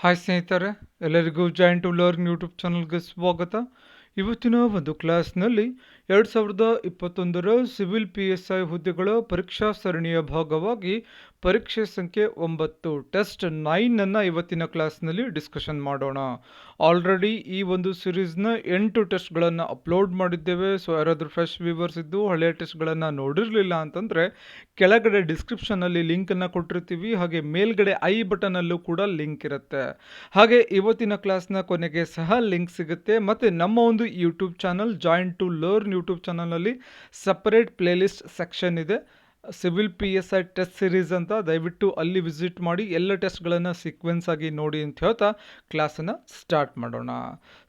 Hi ಸ್ನೇಹಿತರೆ, ಎಲ್ಲರಿಗೂ join to learn YouTube ಚಾನಲ್ಗೆ ಸ್ವಾಗತ. ಇವತ್ತಿನ ಒಂದು ಕ್ಲಾಸ್ನಲ್ಲಿ 2021ರ ಸಿವಿಲ್ PSI ಹುದ್ದೆಗಳ ಪರೀಕ್ಷಾ ಸರಣಿಯ ಭಾಗವಾಗಿ ಪರೀಕ್ಷೆ ಸಂಖ್ಯೆ 9 ಟೆಸ್ಟ್ 9 ಇವತ್ತಿನ ಕ್ಲಾಸ್ನಲ್ಲಿ ಡಿಸ್ಕಷನ್ ಮಾಡೋಣ. ಆಲ್ರೆಡಿ ಈ ಒಂದು ಸಿರೀಸ್ನ 8 ಟೆಸ್ಟ್ಗಳನ್ನು ಅಪ್ಲೋಡ್ ಮಾಡಿದ್ದೇವೆ. ಸೊ ಯಾರಾದರೂ ಫ್ರೆಶ್ ವ್ಯೂವರ್ಸ್ ಇದ್ದು ಹಳೆಯ ಟೆಸ್ಟ್ಗಳನ್ನು ನೋಡಿರಲಿಲ್ಲ ಅಂತಂದರೆ ಕೆಳಗಡೆ ಡಿಸ್ಕ್ರಿಪ್ಷನಲ್ಲಿ ಲಿಂಕನ್ನು ಕೊಟ್ಟಿರ್ತೀವಿ, ಹಾಗೆ ಮೇಲ್ಗಡೆ ಐ ಬಟನಲ್ಲೂ ಕೂಡ ಲಿಂಕ್ ಇರುತ್ತೆ. ಹಾಗೆ ಇವತ್ತಿನ ಕ್ಲಾಸ್ನ ಕೊನೆಗೆ ಸಹ ಲಿಂಕ್ ಸಿಗುತ್ತೆ. ಮತ್ತು ನಮ್ಮ ಒಂದು YouTube channel join to learn YouTube ಚಾನಲ್ನಲ್ಲಿ ಸಪರೇಟ್ ಪ್ಲೇಲಿಸ್ಟ್ ಸೆಕ್ಷನ್ ಇದೆ, ಸಿವಿಲ್ PSI ಟೆಸ್ಟ್ ಸಿರೀಸ್ ಅಂತ. ದಯವಿಟ್ಟು ಅಲ್ಲಿ ವಿಸಿಟ್ ಮಾಡಿ ಎಲ್ಲ ಟೆಸ್ಟ್ಗಳನ್ನು ಸೀಕ್ವೆನ್ಸ್ ಆಗಿ ನೋಡಿ ಅಂತ ಹೇಳ್ತಾ ಕ್ಲಾಸನ್ನು ಸ್ಟಾರ್ಟ್ ಮಾಡೋಣ.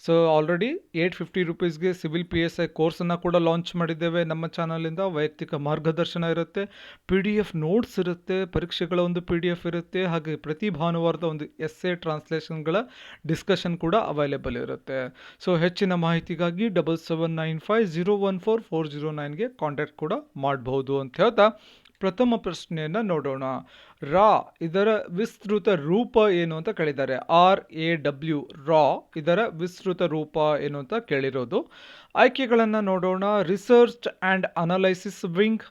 ಸೊ ಆಲ್ರೆಡಿ 850 ರುಪೀಸ್ಗೆ ಸಿವಿಲ್ PSI ಕೋರ್ಸನ್ನು ಕೂಡ ಲಾಂಚ್ ಮಾಡಿದ್ದೇವೆ ನಮ್ಮ ಚಾನಲಿಂದ. ವೈಯಕ್ತಿಕ ಮಾರ್ಗದರ್ಶನ ಇರುತ್ತೆ, PDF ನೋಟ್ಸ್ ಇರುತ್ತೆ, ಪರೀಕ್ಷೆಗಳ ಒಂದು PDF ಇರುತ್ತೆ, ಹಾಗೆ ಪ್ರತಿ ಭಾನುವಾರದ ಒಂದು ಎಸ್ಸೆ ಟ್ರಾನ್ಸ್ಲೇಷನ್ಗಳ ಡಿಸ್ಕಷನ್ ಕೂಡ ಅವೈಲೇಬಲ್ ಇರುತ್ತೆ. ಸೊ ಹೆಚ್ಚಿನ ಮಾಹಿತಿಗಾಗಿ 7795014409ಗೆ ಕಾಂಟ್ಯಾಕ್ಟ್ ಕೂಡ ಮಾಡಬಹುದು ಅಂತ ಹೇಳ್ತಾ ಪ್ರಥಮ ಪ್ರಶ್ನೆಯನ್ನು ನೋಡೋಣ. ರಾ ಇದರ ವಿಸ್ತೃತ ರೂಪ ಏನು ಅಂತ ಕೇಳಿದ್ದಾರೆ. RAW ರಾ ಇದರ ವಿಸ್ತೃತ ರೂಪ ಏನು ಅಂತ ಕೇಳಿರೋದು. ಆಯ್ಕೆಗಳನ್ನು ನೋಡೋಣ. Research and analysis wing,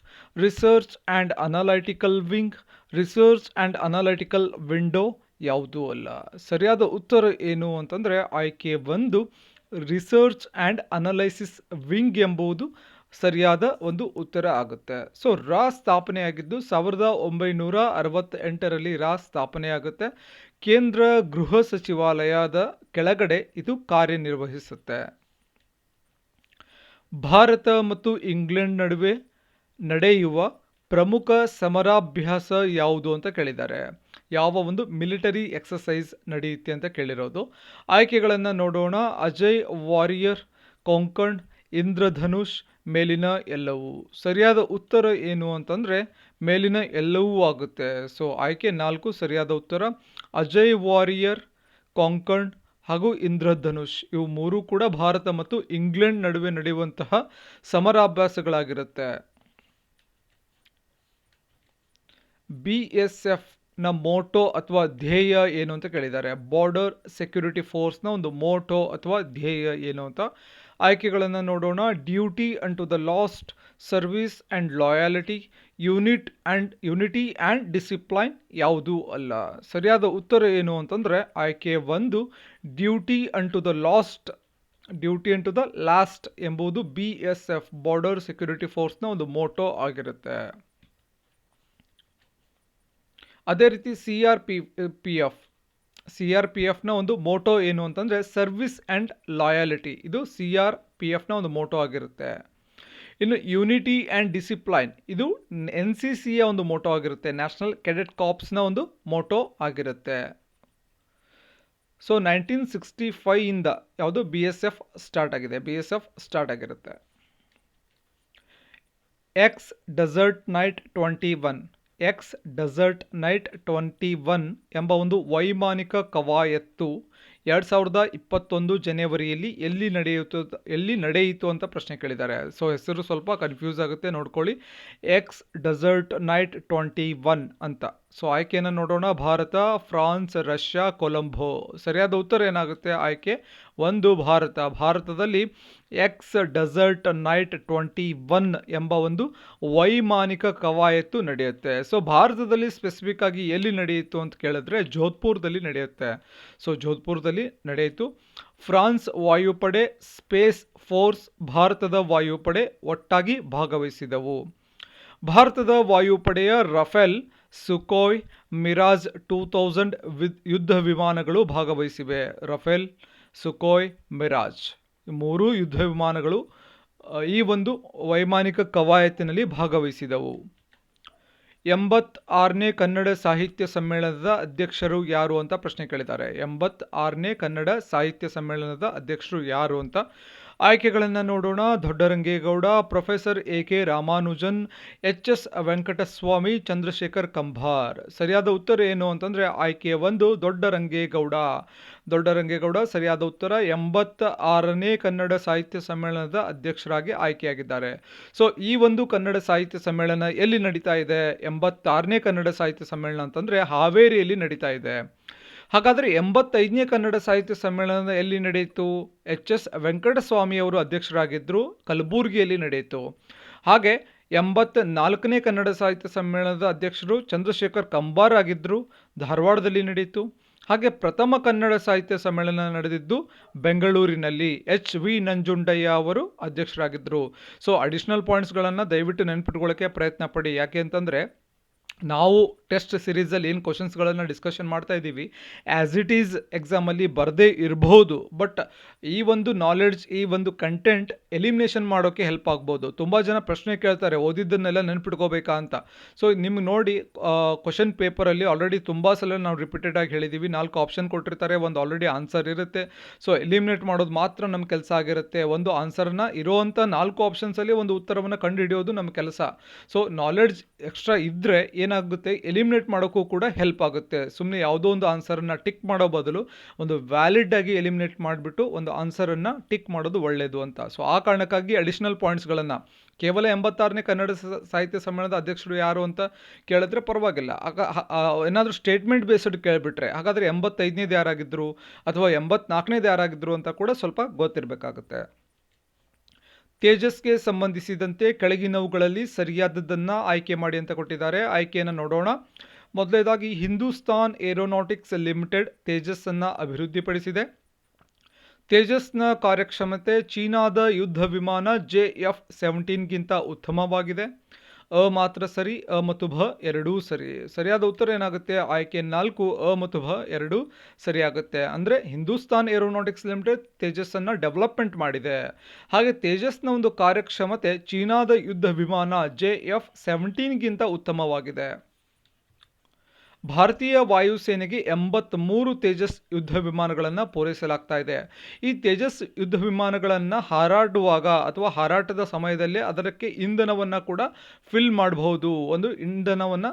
research and analytical wing, research and analytical window. ಯಾವುದೂ ಅಲ್ಲ. ಸರಿಯಾದ ಉತ್ತರ ಏನು ಅಂತಂದರೆ ಆಯ್ಕೆ 1 ರಿಸರ್ಚ್ ಆ್ಯಂಡ್ ಅನಲೈಸಿಸ್ ವಿಂಗ್ ಎಂಬುದು ಸರಿಯಾದ ಒಂದು ಉತ್ತರ ಆಗುತ್ತೆ. ಸೊ ರಾ ಸ್ಥಾಪನೆಯಾಗಿದ್ದು 1968ರಲ್ಲಿ ರಾ ಸ್ಥಾಪನೆಯಾಗುತ್ತೆ. ಕೇಂದ್ರ ಗೃಹ ಸಚಿವಾಲಯದ ಕೆಳಗಡೆ ಇದು ಕಾರ್ಯನಿರ್ವಹಿಸುತ್ತೆ. ಭಾರತ ಮತ್ತು ಇಂಗ್ಲೆಂಡ್ ನಡುವೆ ನಡೆಯುವ ಪ್ರಮುಖ ಸಮರಾಭ್ಯಾಸ ಯಾವುದು ಅಂತ ಕೇಳಿದ್ದಾರೆ. ಯಾವ ಒಂದು ಮಿಲಿಟರಿ ಎಕ್ಸಸೈಸ್ ನಡೆಯುತ್ತೆ ಅಂತ ಕೇಳಿರೋದು. ಆಯ್ಕೆಗಳನ್ನು ನೋಡೋಣ. ಅಜಯ್ ವಾರಿಯರ್, ಕೊಂಕಣ್, ಇಂದ್ರಧನುಷ್, ಮೇಲಿನ ಎಲ್ಲವೂ. ಸರಿಯಾದ ಉತ್ತರ ಏನು ಅಂತಂದರೆ ಮೇಲಿನ ಎಲ್ಲವೂ ಆಗುತ್ತೆ. ಸೊ ಆಯ್ಕೆ 4 ಸರಿಯಾದ ಉತ್ತರ. ಅಜಯ್ ವಾರಿಯರ್, ಕೊಂಕಣ್ ಹಾಗೂ ಇಂದ್ರಧನುಷ್ ಇವು ಮೂರೂ ಕೂಡ ಭಾರತ ಮತ್ತು ಇಂಗ್ಲೆಂಡ್ ನಡುವೆ ನಡೆಯುವಂತಹ ಸಮರಾಭ್ಯಾಸಗಳಾಗಿರುತ್ತೆ. BSF ನ ಮೋಟೋ ಅಥವಾ ಧ್ಯೇಯ ಏನು ಅಂತ ಕೇಳಿದ್ದಾರೆ. ಬಾರ್ಡರ್ ಸೆಕ್ಯೂರಿಟಿ ಫೋರ್ಸ್ನ ಒಂದು ಮೋಟೋ ಅಥವಾ ಧ್ಯೇಯ ಏನು ಅಂತ. ಆಯ್ಕೆಗಳನ್ನು ನೋಡೋಣ. Duty and to the last, service and loyalty, unity and discipline. ಯಾವುದೂ ಅಲ್ಲ. ಸರಿಯಾದ ಉತ್ತರ ಏನು ಅಂತಂದರೆ ಆಯ್ಕೆ 1 duty and to the last, duty and to the last ಎಂಬುದು BSF ಬಾರ್ಡರ್ ಸೆಕ್ಯೂರಿಟಿ ಫೋರ್ಸ್ನ ಒಂದು ಮೋಟೋ ಆಗಿರುತ್ತೆ. ಅದೇ ರೀತಿ CRPFನ ಒಂದು ಮೋಟೋ ಏನು ಅಂತಂದರೆ ಸರ್ವಿಸ್ ಆ್ಯಂಡ್ ಲಾಯಾಲಿಟಿ. ಇದು CRPFನ ಒಂದು ಮೋಟೋ ಆಗಿರುತ್ತೆ. ಇನ್ನು ಯುನಿಟಿ ಆ್ಯಂಡ್ ಡಿಸಿಪ್ಲೈನ್ ಇದು NCCಯ ಒಂದು ಮೋಟೋ ಆಗಿರುತ್ತೆ, ನ್ಯಾಷನಲ್ ಕೆಡೆಟ್ ಕಾರ್ಪ್ಸ್ನ ಒಂದು ಮೋಟೋ ಆಗಿರುತ್ತೆ. ಸೊ 1965ಇಂದ ಯಾವುದು BSF ಸ್ಟಾರ್ಟ್ ಆಗಿದೆ, BSF ಸ್ಟಾರ್ಟ್ ಆಗಿರುತ್ತೆ. ಎಕ್ಸ್ ಡೆಸರ್ಟ್ ನೈಟ್ 21 ಎಂಬ ಒಂದು ವೈಮಾನಿಕ ಕವಾಯತ್ತು 2021 ಜನವರಿಯಲ್ಲಿ ಎಲ್ಲಿ ನಡೆಯಿತು ಅಂತ ಪ್ರಶ್ನೆ ಕೇಳಿದ್ದಾರೆ. ಸೊ ಹೆಸರು ಸ್ವಲ್ಪ ಕನ್ಫ್ಯೂಸ್ ಆಗುತ್ತೆ, ನೋಡ್ಕೊಳ್ಳಿ. ಎಕ್ಸ್ ಡೆಸರ್ಟ್ ನೈಟ್ 21 ಅಂತ. ಸೊ ಆಯ್ಕೆಯನ್ನು ನೋಡೋಣ. Bharat, France, Russia, Colombo. ಸರಿಯಾದ ಉತ್ತರ ಏನಾಗುತ್ತೆ? ಆಯ್ಕೆ 1 ಭಾರತ. ಭಾರತದಲ್ಲಿ ಎಕ್ಸ್ ಡೆಸರ್ಟ್ ನೈಟ್ 21 ಎಂಬ ಒಂದು ವೈಮಾನಿಕ ಕವಾಯತ್ತು ನಡೆಯುತ್ತೆ. ಸೊ ಭಾರತದಲ್ಲಿ ಸ್ಪೆಸಿಫಿಕ್ ಆಗಿ ಎಲ್ಲಿ ನಡೆಯಿತು ಅಂತ ಕೇಳಿದ್ರೆ ಜೋಧ್ಪುರದಲ್ಲಿ ನಡೆಯುತ್ತೆ. ಸೊ ಜೋಧ್ಪುರದಲ್ಲಿ ನಡೆಯಿತು. ಫ್ರಾನ್ಸ್ ವಾಯುಪಡೆ, ಸ್ಪೇಸ್ ಫೋರ್ಸ್, ಭಾರತದ ವಾಯುಪಡೆ ಒಟ್ಟಾಗಿ ಭಾಗವಹಿಸಿದವು. ಭಾರತದ ವಾಯುಪಡೆಯ ರಫೇಲ್, ಸುಖೋಯ್, ಮಿರಾಜ್ 2000 ಯುದ್ಧ ವಿಮಾನಗಳು ಭಾಗವಹಿಸಿವೆ. ರಫೇಲ್, ಸುಖೋಯ್, ಮಿರಾಜ್ ಮೂರು ಯುದ್ಧ ವಿಮಾನಗಳು ಈ ಒಂದು ವೈಮಾನಿಕ ಕವಾಯತಿನಲ್ಲಿ ಭಾಗವಹಿಸಿದವು. 86ನೇ ಕನ್ನಡ ಸಾಹಿತ್ಯ ಸಮ್ಮೇಳನದ ಅಧ್ಯಕ್ಷರು ಯಾರು ಅಂತ ಪ್ರಶ್ನೆ ಕೇಳಿದ್ದಾರೆ. 86ನೇ ಕನ್ನಡ ಸಾಹಿತ್ಯ ಸಮ್ಮೇಳನದ ಅಧ್ಯಕ್ಷರು ಯಾರು ಅಂತ. ಆಯ್ಕೆಗಳನ್ನು ನೋಡೋಣ. Doddarangegowda, professor AK Ramanujan, HS Venkataswamy, Chandrashekhar Kambar. ಸರಿಯಾದ ಉತ್ತರ ಏನು ಅಂತಂದರೆ ಆಯ್ಕೆ 1 ದೊಡ್ಡರಂಗೇಗೌಡ ಸರಿಯಾದ ಉತ್ತರ. 86ನೇ ಕನ್ನಡ ಸಾಹಿತ್ಯ ಸಮ್ಮೇಳನದ ಅಧ್ಯಕ್ಷರಾಗಿ ಆಯ್ಕೆಯಾಗಿದ್ದಾರೆ. ಸೊ ಈ ಒಂದು ಕನ್ನಡ ಸಾಹಿತ್ಯ ಸಮ್ಮೇಳನ ಎಲ್ಲಿ ನಡೀತಾ ಇದೆ? 86ನೇ ಕನ್ನಡ ಸಾಹಿತ್ಯ ಸಮ್ಮೇಳನ ಅಂತಂದರೆ ಹಾವೇರಿಯಲ್ಲಿ ನಡೀತಾ ಇದೆ. ಹಾಗಾದರೆ 85ನೇ ಕನ್ನಡ ಸಾಹಿತ್ಯ ಸಮ್ಮೇಳನ ಎಲ್ಲಿ ನಡೆಯಿತು? ಎಚ್.ಎಸ್. ವೆಂಕಟಸ್ವಾಮಿ ಅವರು ಅಧ್ಯಕ್ಷರಾಗಿದ್ದರು, ಕಲಬುರಗಿಯಲ್ಲಿ ನಡೆಯಿತು. ಹಾಗೆ 84ನೇ ಕನ್ನಡ ಸಾಹಿತ್ಯ ಸಮ್ಮೇಳನದ ಅಧ್ಯಕ್ಷರು ಚಂದ್ರಶೇಖರ್ ಕಂಬಾರ್ ಆಗಿದ್ದರು, ಧಾರವಾಡದಲ್ಲಿ ನಡೆಯಿತು. ಹಾಗೆ ಪ್ರಥಮ ಕನ್ನಡ ಸಾಹಿತ್ಯ ಸಮ್ಮೇಳನ ನಡೆದಿದ್ದು ಬೆಂಗಳೂರಿನಲ್ಲಿ, ಎಚ್.ವಿ. ನಂಜುಂಡಯ್ಯ ಅವರು ಅಧ್ಯಕ್ಷರಾಗಿದ್ದರು. ಸೊ ಅಡಿಷ್ನಲ್ ಪಾಯಿಂಟ್ಸ್ಗಳನ್ನು ದಯವಿಟ್ಟು ನೆನ್ಪಿಟ್ಕೊಳ್ಳೋಕ್ಕೆ ಪ್ರಯತ್ನ ಪಡಿ. ಯಾಕೆ ಅಂತಂದರೆ ನಾವು ಟೆಸ್ಟ್ ಸಿರೀಸಲ್ಲಿ ಏನು ಕ್ವಶನ್ಸ್ಗಳನ್ನು ಡಿಸ್ಕಷನ್ ಮಾಡ್ತಾ ಇದ್ದೀವಿ, ಆ್ಯಸ್ ಇಟ್ ಈಸ್ ಎಕ್ಸಾಮಲ್ಲಿ ಬರದೇ ಇರಬಹುದು, ಬಟ್ ಈ ಒಂದು ನಾಲೆಡ್ಜ್, ಈ ಒಂದು ಕಂಟೆಂಟ್ ಎಲಿಮಿನೇಷನ್ ಮಾಡೋಕ್ಕೆ ಹೆಲ್ಪ್ ಆಗ್ಬೋದು. ತುಂಬ ಜನ ಪ್ರಶ್ನೆ ಕೇಳ್ತಾರೆ, ಓದಿದ್ದನ್ನೆಲ್ಲ ನೆನ್ಪಿಟ್ಕೋಬೇಕಾ ಅಂತ. ಸೊ ನಿಮ್ಗೆ ನೋಡಿ, ಕ್ವಶನ್ ಪೇಪರಲ್ಲಿ ಆಲ್ರೆಡಿ ತುಂಬ ಸಲ ನಾವು ರಿಪೀಟೆಡ್ ಆಗಿ ಹೇಳಿದ್ದೀವಿ, 4 ಆಪ್ಷನ್ ಕೊಟ್ಟಿರ್ತಾರೆ, ಒಂದು ಆಲ್ರೆಡಿ ಆನ್ಸರ್ ಇರುತ್ತೆ. ಸೊ ಎಲಿಮಿನೇಟ್ ಮಾಡೋದು ಮಾತ್ರ ನಮ್ಮ ಕೆಲಸ ಆಗಿರುತ್ತೆ. ಒಂದು ಆನ್ಸರ್ನ ಇರೋವಂಥ 4 ಆಪ್ಷನ್ಸಲ್ಲಿ ಒಂದು ಉತ್ತರವನ್ನು ಕಂಡುಹಿಡಿಯೋದು ನಮ್ಮ ಕೆಲಸ. ಸೊ ನಾಲೆಡ್ಜ್ ಎಕ್ಸ್ಟ್ರಾ ಇದ್ದರೆ ಏನಾಗುತ್ತೆ, ಎಲಿಮಿನೇಟ್ ಮಾಡೋಕ್ಕೂ ಕೂಡ ಹೆಲ್ಪ್ ಆಗುತ್ತೆ. ಸುಮ್ಮನೆ ಯಾವುದೋ ಒಂದು ಆನ್ಸರನ್ನು ಟಿಕ್ ಮಾಡೋ ಬದಲು ಒಂದು ವ್ಯಾಲಿಡ್ ಆಗಿ ಎಲಿಮಿನೇಟ್ ಮಾಡಿಬಿಟ್ಟು ಒಂದು ಆನ್ಸರನ್ನು ಟಿಕ್ ಮಾಡೋದು ಒಳ್ಳೆಯದು ಅಂತ. ಸೊ ಆ ಕಾರಣಕ್ಕಾಗಿ ಅಡಿಷ್ನಲ್ ಪಾಯಿಂಟ್ಸ್ಗಳನ್ನು, ಕೇವಲ 86ನೇ ಕನ್ನಡ ಸಾಹಿತ್ಯ ಸಮ್ಮೇಳನದ ಅಧ್ಯಕ್ಷರು ಯಾರು ಅಂತ ಕೇಳಿದ್ರೆ ಪರವಾಗಿಲ್ಲ. ಏನಾದರೂ ಸ್ಟೇಟ್ಮೆಂಟ್ ಬೇಸ್ಡ್ ಕೇಳಿಬಿಟ್ರೆ, ಹಾಗಾದರೆ 85ನೇದು ಯಾರಾಗಿದ್ದರು ಅಥವಾ 84ನೇದು ಯಾರಾಗಿದ್ದರು ಅಂತ ಕೂಡ ಸ್ವಲ್ಪ ಗೊತ್ತಿರಬೇಕಾಗುತ್ತೆ. ತೇಜಸ್ಗೆ ಸಂಬಂಧಿಸಿದಂತೆ ಕೆಳಗಿನವುಗಳಲ್ಲಿ ಸರಿಯಾದದ್ದನ್ನು ಆಯ್ಕೆ ಮಾಡಿ ಅಂತ ಕೊಟ್ಟಿದ್ದಾರೆ. ಆಯ್ಕೆಯನ್ನು ನೋಡೋಣ. ಮೊದಲನೇದಾಗಿ, ಹಿಂದೂಸ್ತಾನ್ ಏರೋನಾಟಿಕ್ಸ್ ಲಿಮಿಟೆಡ್ ತೇಜಸ್ಸನ್ನು ಅಭಿವೃದ್ಧಿಪಡಿಸಿದೆ. ತೇಜಸ್ನ ಕಾರ್ಯಕ್ಷಮತೆ ಚೀನಾದ ಯುದ್ಧ ವಿಮಾನ JF-17ಗಿಂತ ಉತ್ತಮವಾಗಿದೆ. ಮಾತ್ರ ಸರಿ, ಮತ್ತು ಭ ಎರಡೂ ಸರಿ. ಸರಿಯಾದ ಉತ್ತರ ಏನಾಗುತ್ತೆ? ಆಯ್ಕೆ 4, ಮತ್ತು ಭ ಎರಡೂ ಸರಿಯಾಗುತ್ತೆ. ಅಂದರೆ ಹಿಂದೂಸ್ತಾನ್ ಏರೋನಾಟಿಕ್ಸ್ ಲಿಮಿಟೆಡ್ ತೇಜಸ್ಸನ್ನು ಡೆವಲಪ್ಮೆಂಟ್ ಮಾಡಿದೆ. ಹಾಗೆ ತೇಜಸ್ನ ಒಂದು ಕಾರ್ಯಕ್ಷಮತೆ ಚೀನಾದ ಯುದ್ಧ ವಿಮಾನ JF-17ಗಿಂತ ಉತ್ತಮವಾಗಿದೆ. ಭಾರತೀಯ ವಾಯುಸೇನೆಗೆ 83 ತೇಜಸ್ ಯುದ್ಧ ವಿಮಾನಗಳನ್ನು ಪೂರೈಸಲಾಗ್ತಾ ಇದೆ. ಈ ತೇಜಸ್ ಯುದ್ಧ ವಿಮಾನಗಳನ್ನು ಹಾರಾಡುವಾಗ ಅಥವಾ ಹಾರಾಟದ ಸಮಯದಲ್ಲೇ ಅದಕ್ಕೆ ಇಂಧನವನ್ನು ಕೂಡ ಫಿಲ್ ಮಾಡಬಹುದು. ಒಂದು ಇಂಧನವನ್ನು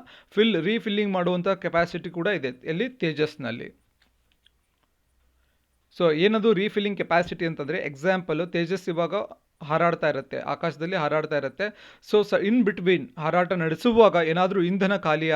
ರೀಫಿಲ್ಲಿಂಗ್ ಮಾಡುವಂಥ ಕೆಪಾಸಿಟಿ ಕೂಡ ಇದೆ ಎಲ್ಲಿ? ತೇಜಸ್ನಲ್ಲಿ. ಸೊ ಏನದು ರೀಫಿಲ್ಲಿಂಗ್ ಕೆಪಾಸಿಟಿ ಅಂತಂದರೆ, ಎಕ್ಸಾಂಪಲ್ ತೇಜಸ್ ಇವಾಗ ಹಾರಾಡ್ತಾ ಇರುತ್ತೆ, ಆಕಾಶದಲ್ಲಿ ಹಾರಾಡ್ತಾ ಇರುತ್ತೆ. ಸೊ ಇನ್ ಬಿಟ್ವೀನ್ ಹಾರಾಟ ನಡೆಸುವಾಗ ಏನಾದರೂ ಇಂಧನ ಖಾಲಿ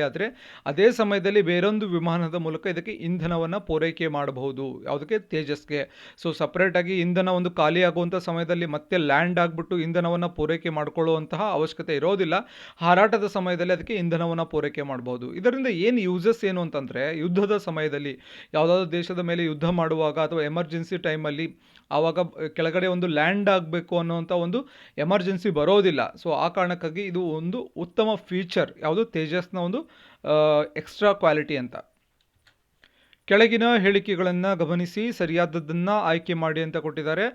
ಆದರೆ ಅದೇ ಸಮಯದಲ್ಲಿ ಬೇರೊಂದು ವಿಮಾನದ ಮೂಲಕ ಇದಕ್ಕೆ ಇಂಧನವನ್ನು ಪೂರೈಕೆ ಮಾಡಬಹುದು. ಯಾವುದಕ್ಕೆ? ತೇಜಸ್ಗೆ. ಸೊ ಸಪ್ರೇಟಾಗಿ ಇಂಧನ ಒಂದು ಖಾಲಿ ಆಗುವಂಥ ಸಮಯದಲ್ಲಿ ಮತ್ತೆ ಲ್ಯಾಂಡ್ ಆಗಿಬಿಟ್ಟು ಇಂಧನವನ್ನು ಪೂರೈಕೆ ಮಾಡಿಕೊಳ್ಳುವಂತಹ ಅವಶ್ಯಕತೆ ಇರೋದಿಲ್ಲ. ಹಾರಾಟದ ಸಮಯದಲ್ಲಿ ಅದಕ್ಕೆ ಇಂಧನವನ್ನು ಪೂರೈಕೆ ಮಾಡಬಹುದು. ಇದರಿಂದ ಏನು ಯೂಸಸ್ ಏನು ಅಂತಂದರೆ, ಯುದ್ಧದ ಸಮಯದಲ್ಲಿ ಯಾವುದಾದ್ರೂ ದೇಶದ ಮೇಲೆ ಯುದ್ಧ ಮಾಡುವಾಗ ಅಥವಾ ಎಮರ್ಜೆನ್ಸಿ ಟೈಮಲ್ಲಿ ಆವಾಗ ಕೆಳಗಡೆ ಒಂದು ಲ್ಯಾಂಡ್ ಆಗಬೇಕು ಅನ್ನೋವಂಥ ಒಂದು ಎಮರ್ಜೆನ್ಸಿ ಬರೋದಿಲ್ಲ. ಸೊ ಆ ಕಾರಣಕ್ಕಾಗಿ ಇದು ಒಂದು ಉತ್ತಮ ಫೀಚರ್. ಯಾವುದು? ತೇಜಸ್ನ ಒಂದು ಎಕ್ಸ್ಟ್ರಾ ಕ್ವಾಲಿಟಿ ಅಂತ. ಕೆಳಗಿನ ಹೇಳಿಕೆಗಳನ್ನು ಗಮನಿಸಿ ಸರಿಯಾದದ್ದನ್ನು ಆಯ್ಕೆ ಮಾಡಿ ಅಂತ ಕೊಟ್ಟಿದ್ದಾರೆ.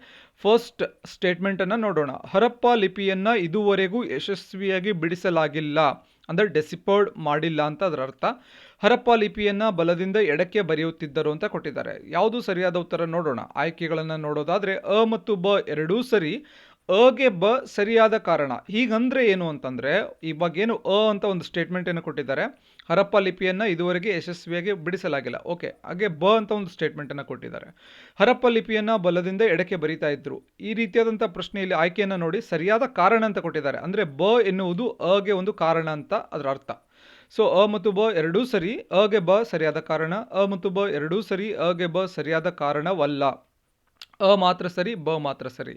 ಫಸ್ಟ್ ಸ್ಟೇಟ್ಮೆಂಟನ್ನು ನೋಡೋಣ. ಹರಪ್ಪ ಲಿಪಿಯನ್ನು ಇದುವರೆಗೂ ಯಶಸ್ವಿಯಾಗಿ ಬಿಡಿಸಲಾಗಿಲ್ಲ, ಅಂದರೆ ಡೆಸಿಪರ್ಡ್ ಮಾಡಿಲ್ಲ ಅಂತ ಅದರ ಅರ್ಥ. ಹರಪ್ಪ ಲಿಪಿಯನ್ನು ಬಲದಿಂದ ಎಡಕ್ಕೆ ಬರೆಯುತ್ತಿದ್ದರು ಅಂತ ಕೊಟ್ಟಿದ್ದಾರೆ. ಯಾವುದು ಸರಿಯಾದ ಉತ್ತರ ನೋಡೋಣ. ಆಯ್ಕೆಗಳನ್ನು ನೋಡೋದಾದರೆ ಅ ಮತ್ತು ಬ ಎರಡೂ ಸರಿ. ಅಗೆ ಬ ಸರಿಯಾದ ಕಾರಣ. ಹೀಗಂದ್ರೆ ಏನು ಅಂತಂದರೆ, ಇವಾಗೇನು ಅ ಅಂತ ಒಂದು ಸ್ಟೇಟ್ಮೆಂಟನ್ನು ಕೊಟ್ಟಿದ್ದಾರೆ, ಹರಪ್ಪ ಲಿಪಿಯನ್ನು ಇದುವರೆಗೆ ಯಶಸ್ವಿಯಾಗಿ ಬಿಡಿಸಲಾಗಿಲ್ಲ. ಓಕೆ, ಹಾಗೆ ಬ ಅಂತ ಒಂದು ಸ್ಟೇಟ್ಮೆಂಟನ್ನು ಕೊಟ್ಟಿದ್ದಾರೆ. ಹರಪ್ಪ ಲಿಪಿಯನ್ನು ಬಲದಿಂದ ಎಡಕ್ಕೆ ಬರೀತಾ ಇದ್ರು. ಈ ರೀತಿಯಾದಂಥ ಪ್ರಶ್ನೆಯಲ್ಲಿ ಆಯ್ಕೆಯನ್ನು ನೋಡಿ ಸರಿಯಾದ ಕಾರಣ ಅಂತ ಕೊಟ್ಟಿದ್ದಾರೆ. ಅಂದರೆ ಬ ಎನ್ನುವುದು ಅಗೆ ಒಂದು ಕಾರಣ ಅಂತ ಅದರ ಅರ್ಥ. ಸೊ ಅ ಮತ್ತು ಬ ಎರಡೂ ಸರಿ. ಅಗೆ ಬ ಸರಿಯಾದ ಕಾರಣ, ಅ ಮತ್ತು ಬ ಎರಡೂ ಸರಿ. ಅಗೆ ಬ ಸರಿಯಾದ ಕಾರಣವಲ್ಲ. ಅ ಮಾತ್ರ ಸರಿ, ಬ ಮಾತ್ರ ಸರಿ.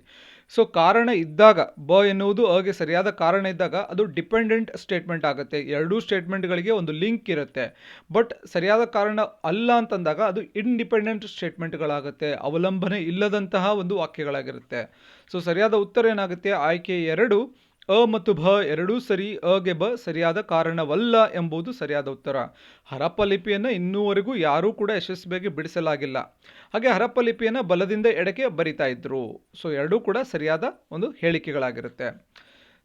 ಸೊ ಕಾರಣ ಇದ್ದಾಗ, ಬ ಎನ್ನುವುದು ಅಗೆ ಸರಿಯಾದ ಕಾರಣ ಇದ್ದಾಗ ಅದು ಡಿಪೆಂಡೆಂಟ್ ಸ್ಟೇಟ್ಮೆಂಟ್ ಆಗುತ್ತೆ. ಎರಡೂ ಸ್ಟೇಟ್ಮೆಂಟ್ಗಳಿಗೆ ಒಂದು ಲಿಂಕ್ ಇರುತ್ತೆ. ಬಟ್ ಸರಿಯಾದ ಕಾರಣ ಅಲ್ಲ ಅಂತಂದಾಗ ಅದು ಇಂಡಿಪೆಂಡೆಂಟ್ ಸ್ಟೇಟ್ಮೆಂಟ್ಗಳಾಗುತ್ತೆ, ಅವಲಂಬನೆ ಇಲ್ಲದಂತಹ ಒಂದು ವಾಕ್ಯಗಳಾಗಿರುತ್ತೆ. ಸೊ ಸರಿಯಾದ ಉತ್ತರ ಏನಾಗುತ್ತೆ? ಆಯ್ಕೆ 2, ಅ ಮತ್ತು ಭ ಎರಡೂ ಸರಿ. ಅಗೆ ಬ ಸರಿಯಾದ ಕಾರಣವಲ್ಲ ಎಂಬುದು ಸರಿಯಾದ ಉತ್ತರ. ಹರಪ್ಪ ಲಿಪಿಯನ್ನು ಇನ್ನೂವರೆಗೂ ಯಾರೂ ಕೂಡ ಯಶಸ್ವಿಯಾಗಿ ಬಿಡಿಸಲಾಗಿಲ್ಲ. ಹಾಗೆ ಹರಪ್ಪ ಲಿಪಿಯನ್ನು ಬಲದಿಂದ ಎಡಕ್ಕೆ ಬರಿತಾ ಇದ್ರು. ಸೊ ಎರಡೂ ಕೂಡ ಸರಿಯಾದ ಒಂದು ಹೇಳಿಕೆಗಳಾಗಿರುತ್ತೆ.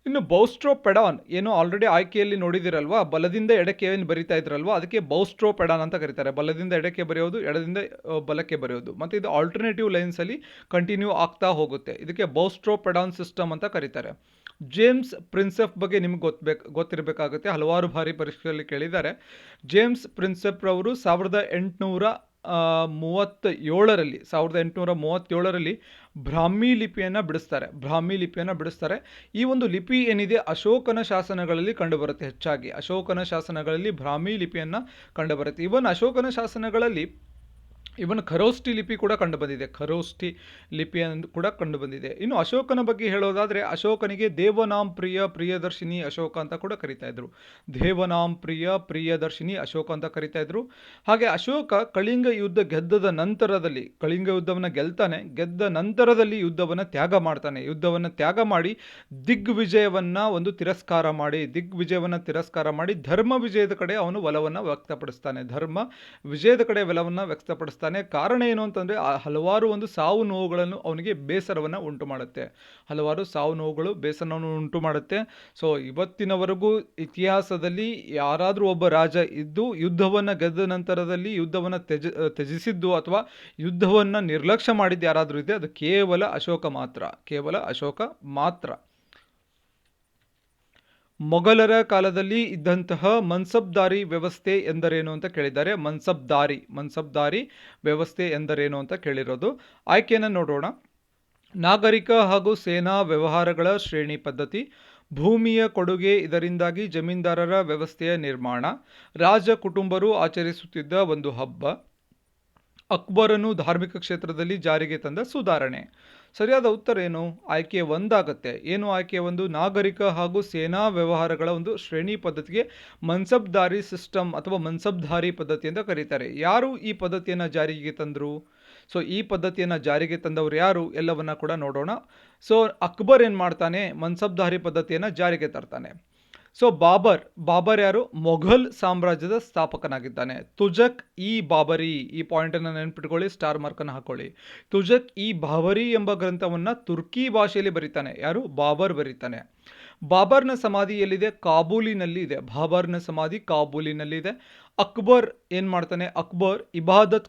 ಇನ್ನು ಬೌಸ್ಟ್ರೋಪೆಡಾನ್ ಏನು ಆಲ್ರೆಡಿ ಆಯ್ಕೆಯಲ್ಲಿ ನೋಡಿದಿರಲ್ವಾ, ಬಲದಿಂದ ಎಡಕ್ಕೆ ಏನು ಬರಿತಾ ಇದ್ರಲ್ವಾ, ಅದಕ್ಕೆ ಬೌಸ್ಟ್ರೋಪೆಡಾನ್ ಅಂತ ಕರೀತಾರೆ. ಬಲದಿಂದ ಎಡಕ್ಕೆ ಬರೆಯೋದು, ಎಡದಿಂದ ಬಲಕ್ಕೆ ಬರೆಯೋದು. ಮತ್ತು ಇದು ಆಲ್ಟರ್ನೇಟಿವ್ ಲೈನ್ಸಲ್ಲಿ ಕಂಟಿನ್ಯೂ ಆಗ್ತಾ ಹೋಗುತ್ತೆ. ಇದಕ್ಕೆ ಬೌಸ್ಟ್ರೋಪೆಡಾನ್ ಸಿಸ್ಟಮ್ ಅಂತ ಕರೀತಾರೆ. ಜೇಮ್ಸ್ ಪ್ರಿನ್ಸೆಪ್ ಬಗ್ಗೆ ನಿಮ್ಗೆ ಗೊತ್ತಿರಬೇಕಾಗುತ್ತೆ. ಹಲವಾರು ಬಾರಿ ಪರೀಕ್ಷೆಯಲ್ಲಿ ಕೇಳಿದ್ದಾರೆ. ಜೇಮ್ಸ್ ಪ್ರಿನ್ಸೆಪ್ ರವರು 1800 1837ರಲ್ಲಿ ಬ್ರಾಹ್ಮಿ ಲಿಪಿಯನ್ನು ಬಿಡಿಸ್ತಾರೆ. ಈ ಒಂದು ಲಿಪಿ ಏನಿದೆ ಅಶೋಕನ ಶಾಸನಗಳಲ್ಲಿ ಕಂಡುಬರುತ್ತೆ. ಹೆಚ್ಚಾಗಿ ಅಶೋಕನ ಶಾಸನಗಳಲ್ಲಿ ಬ್ರಾಹ್ಮಿ ಲಿಪಿಯನ್ನು ಕಂಡುಬರುತ್ತೆ. ಅಶೋಕನ ಶಾಸನಗಳಲ್ಲಿ ಖರೋಷ್ಠಿ ಲಿಪಿ ಕೂಡ ಖರೋಷ್ಠಿ ಲಿಪಿಯನ್ನು ಕೂಡ ಕಂಡುಬಂದಿದೆ. ಇನ್ನು ಅಶೋಕನ ಬಗ್ಗೆ ಹೇಳೋದಾದರೆ ಅಶೋಕನಿಗೆ ದೇವನಾಂ ಪ್ರಿಯದರ್ಶಿನಿ ಅಶೋಕ ಅಂತ ಕೂಡ ಕರಿತಾ ಇದ್ರು. ದೇವನಾಂ ಪ್ರಿಯದರ್ಶಿನಿ ಅಶೋಕ ಅಂತ ಕರಿತಾ ಇದ್ರು. ಹಾಗೆ ಅಶೋಕ ಕಳಿಂಗ ಯುದ್ಧ ಗೆದ್ದದ ನಂತರದಲ್ಲಿ ಕಳಿಂಗ ಯುದ್ಧವನ್ನು ಗೆದ್ದ ನಂತರದಲ್ಲಿ ಯುದ್ಧವನ್ನು ತ್ಯಾಗ ಮಾಡಿ ದಿಗ್ವಿಜಯವನ್ನು ತಿರಸ್ಕಾರ ಮಾಡಿ ಧರ್ಮ ವಿಜಯದ ಕಡೆ ಅವನು ಒಲವನ್ನು ವ್ಯಕ್ತಪಡಿಸ್ತಾನೆ. ಕಾರಣ ಏನು ಅಂತಂದ್ರೆ ಹಲವಾರು ಒಂದು ಸಾವು ನೋವುಗಳನ್ನು ಅವನಿಗೆ ಬೇಸರವನ್ನು ಉಂಟು ಮಾಡುತ್ತೆ. ಸೊ ಇವತ್ತಿನವರೆಗೂ ಇತಿಹಾಸದಲ್ಲಿ ಯಾರಾದರೂ ಒಬ್ಬ ರಾಜ ಇದ್ದು ಯುದ್ಧವನ್ನು ಗೆದ್ದ ನಂತರದಲ್ಲಿ ಯುದ್ಧವನ್ನು ತ್ಯಜಿಸಿದ್ದು ಅಥವಾ ಯುದ್ಧವನ್ನು ನಿರ್ಲಕ್ಷ್ಯ ಮಾಡಿದ್ದು ಯಾರಾದರೂ ಇದೆ, ಅದು ಕೇವಲ ಅಶೋಕ ಮಾತ್ರ. ಮೊಘಲರ ಕಾಲದಲ್ಲಿ ಇದ್ದಂತಹ ಮನ್ಸಬ್ದಾರಿ ವ್ಯವಸ್ಥೆ ಎಂದರೇನು ಅಂತ ಕೇಳಿದ್ದಾರೆ. ಮನ್ಸಬ್ದಾರಿ ವ್ಯವಸ್ಥೆ ಎಂದರೇನು ಅಂತ ಕೇಳಿರೋದು. ಆಯ್ಕೆಯನ್ನು ನೋಡೋಣ. ನಾಗರಿಕ ಹಾಗೂ ಸೇನಾ ವ್ಯವಹಾರಗಳ ಶ್ರೇಣಿ ಪದ್ಧತಿ, ಭೂಮಿಯ ಕೊಡುಗೆ, ಇದರಿಂದಾಗಿ ಜಮೀನ್ದಾರರ ವ್ಯವಸ್ಥೆಯ ನಿರ್ಮಾಣ, ರಾಜ ಕುಟುಂಬರು ಆಚರಿಸುತ್ತಿದ್ದ ಒಂದು ಹಬ್ಬ, ಅಕ್ಬರನು ಧಾರ್ಮಿಕ ಕ್ಷೇತ್ರದಲ್ಲಿ ಜಾರಿಗೆ ತಂದ ಸುಧಾರಣೆ. ಸರಿಯಾದ ಉತ್ತರ ಏನು? ಆಯ್ಕೆ 1 ಆಗುತ್ತೆ. ಏನು ಆಯ್ಕೆ 1? ನಾಗರಿಕ ಹಾಗೂ ಸೇನಾ ವ್ಯವಹಾರಗಳ ಒಂದು ಶ್ರೇಣಿ ಪದ್ಧತಿಗೆ ಮನ್ಸಬ್ದಾರಿ ಸಿಸ್ಟಮ್ ಅಥವಾ ಮನ್ಸಬ್ದಾರಿ ಪದ್ಧತಿ ಅಂತ ಕರೀತಾರೆ. ಯಾರು ಈ ಪದ್ಧತಿಯನ್ನು ಜಾರಿಗೆ ತಂದರು? ಸೊ ಈ ಪದ್ಧತಿಯನ್ನು ಜಾರಿಗೆ ತಂದವರು ಯಾರು ಎಲ್ಲವನ್ನ ಕೂಡ ನೋಡೋಣ. ಸೊ ಅಕ್ಬರ್ ಏನು ಮಾಡ್ತಾನೆ? ಮನ್ಸಬ್ದಾರಿ ಪದ್ಧತಿಯನ್ನು ಜಾರಿಗೆ ತರ್ತಾನೆ. ಸೊ ಬಾಬರ್ ಯಾರು? ಮೊಘಲ್ ಸಾಮ್ರಾಜ್ಯದ ಸ್ಥಾಪಕನಾಗಿದ್ದಾನೆ. ತುಜಕ್ ಇ ಬಾಬರಿ, ಈ ಪಾಯಿಂಟನ್ನು ನೆನಪಿಟ್ಕೊಳ್ಳಿ, ಸ್ಟಾರ್ ಮಾರ್ಕನ್ನು ಹಾಕೊಳ್ಳಿ. ತುಜಕ್ ಇ ಬಾಬರಿ ಎಂಬ ಗ್ರಂಥವನ್ನು ತುರ್ಕಿ ಭಾಷೆಯಲ್ಲಿ ಬರೀತಾನೆ. ಯಾರು? ಬಾಬರ್ ಬರೀತಾನೆ. ಬಾಬರ್ನ ಸಮಾಧಿ ಎಲ್ಲಿದೆ? ಕಾಬೂಲಿನಲ್ಲಿ ಇದೆ. ಅಕ್ಬರ್ ಏನು ಮಾಡ್ತಾನೆ? ಅಕ್ಬರ್ ಇಬಾದತ್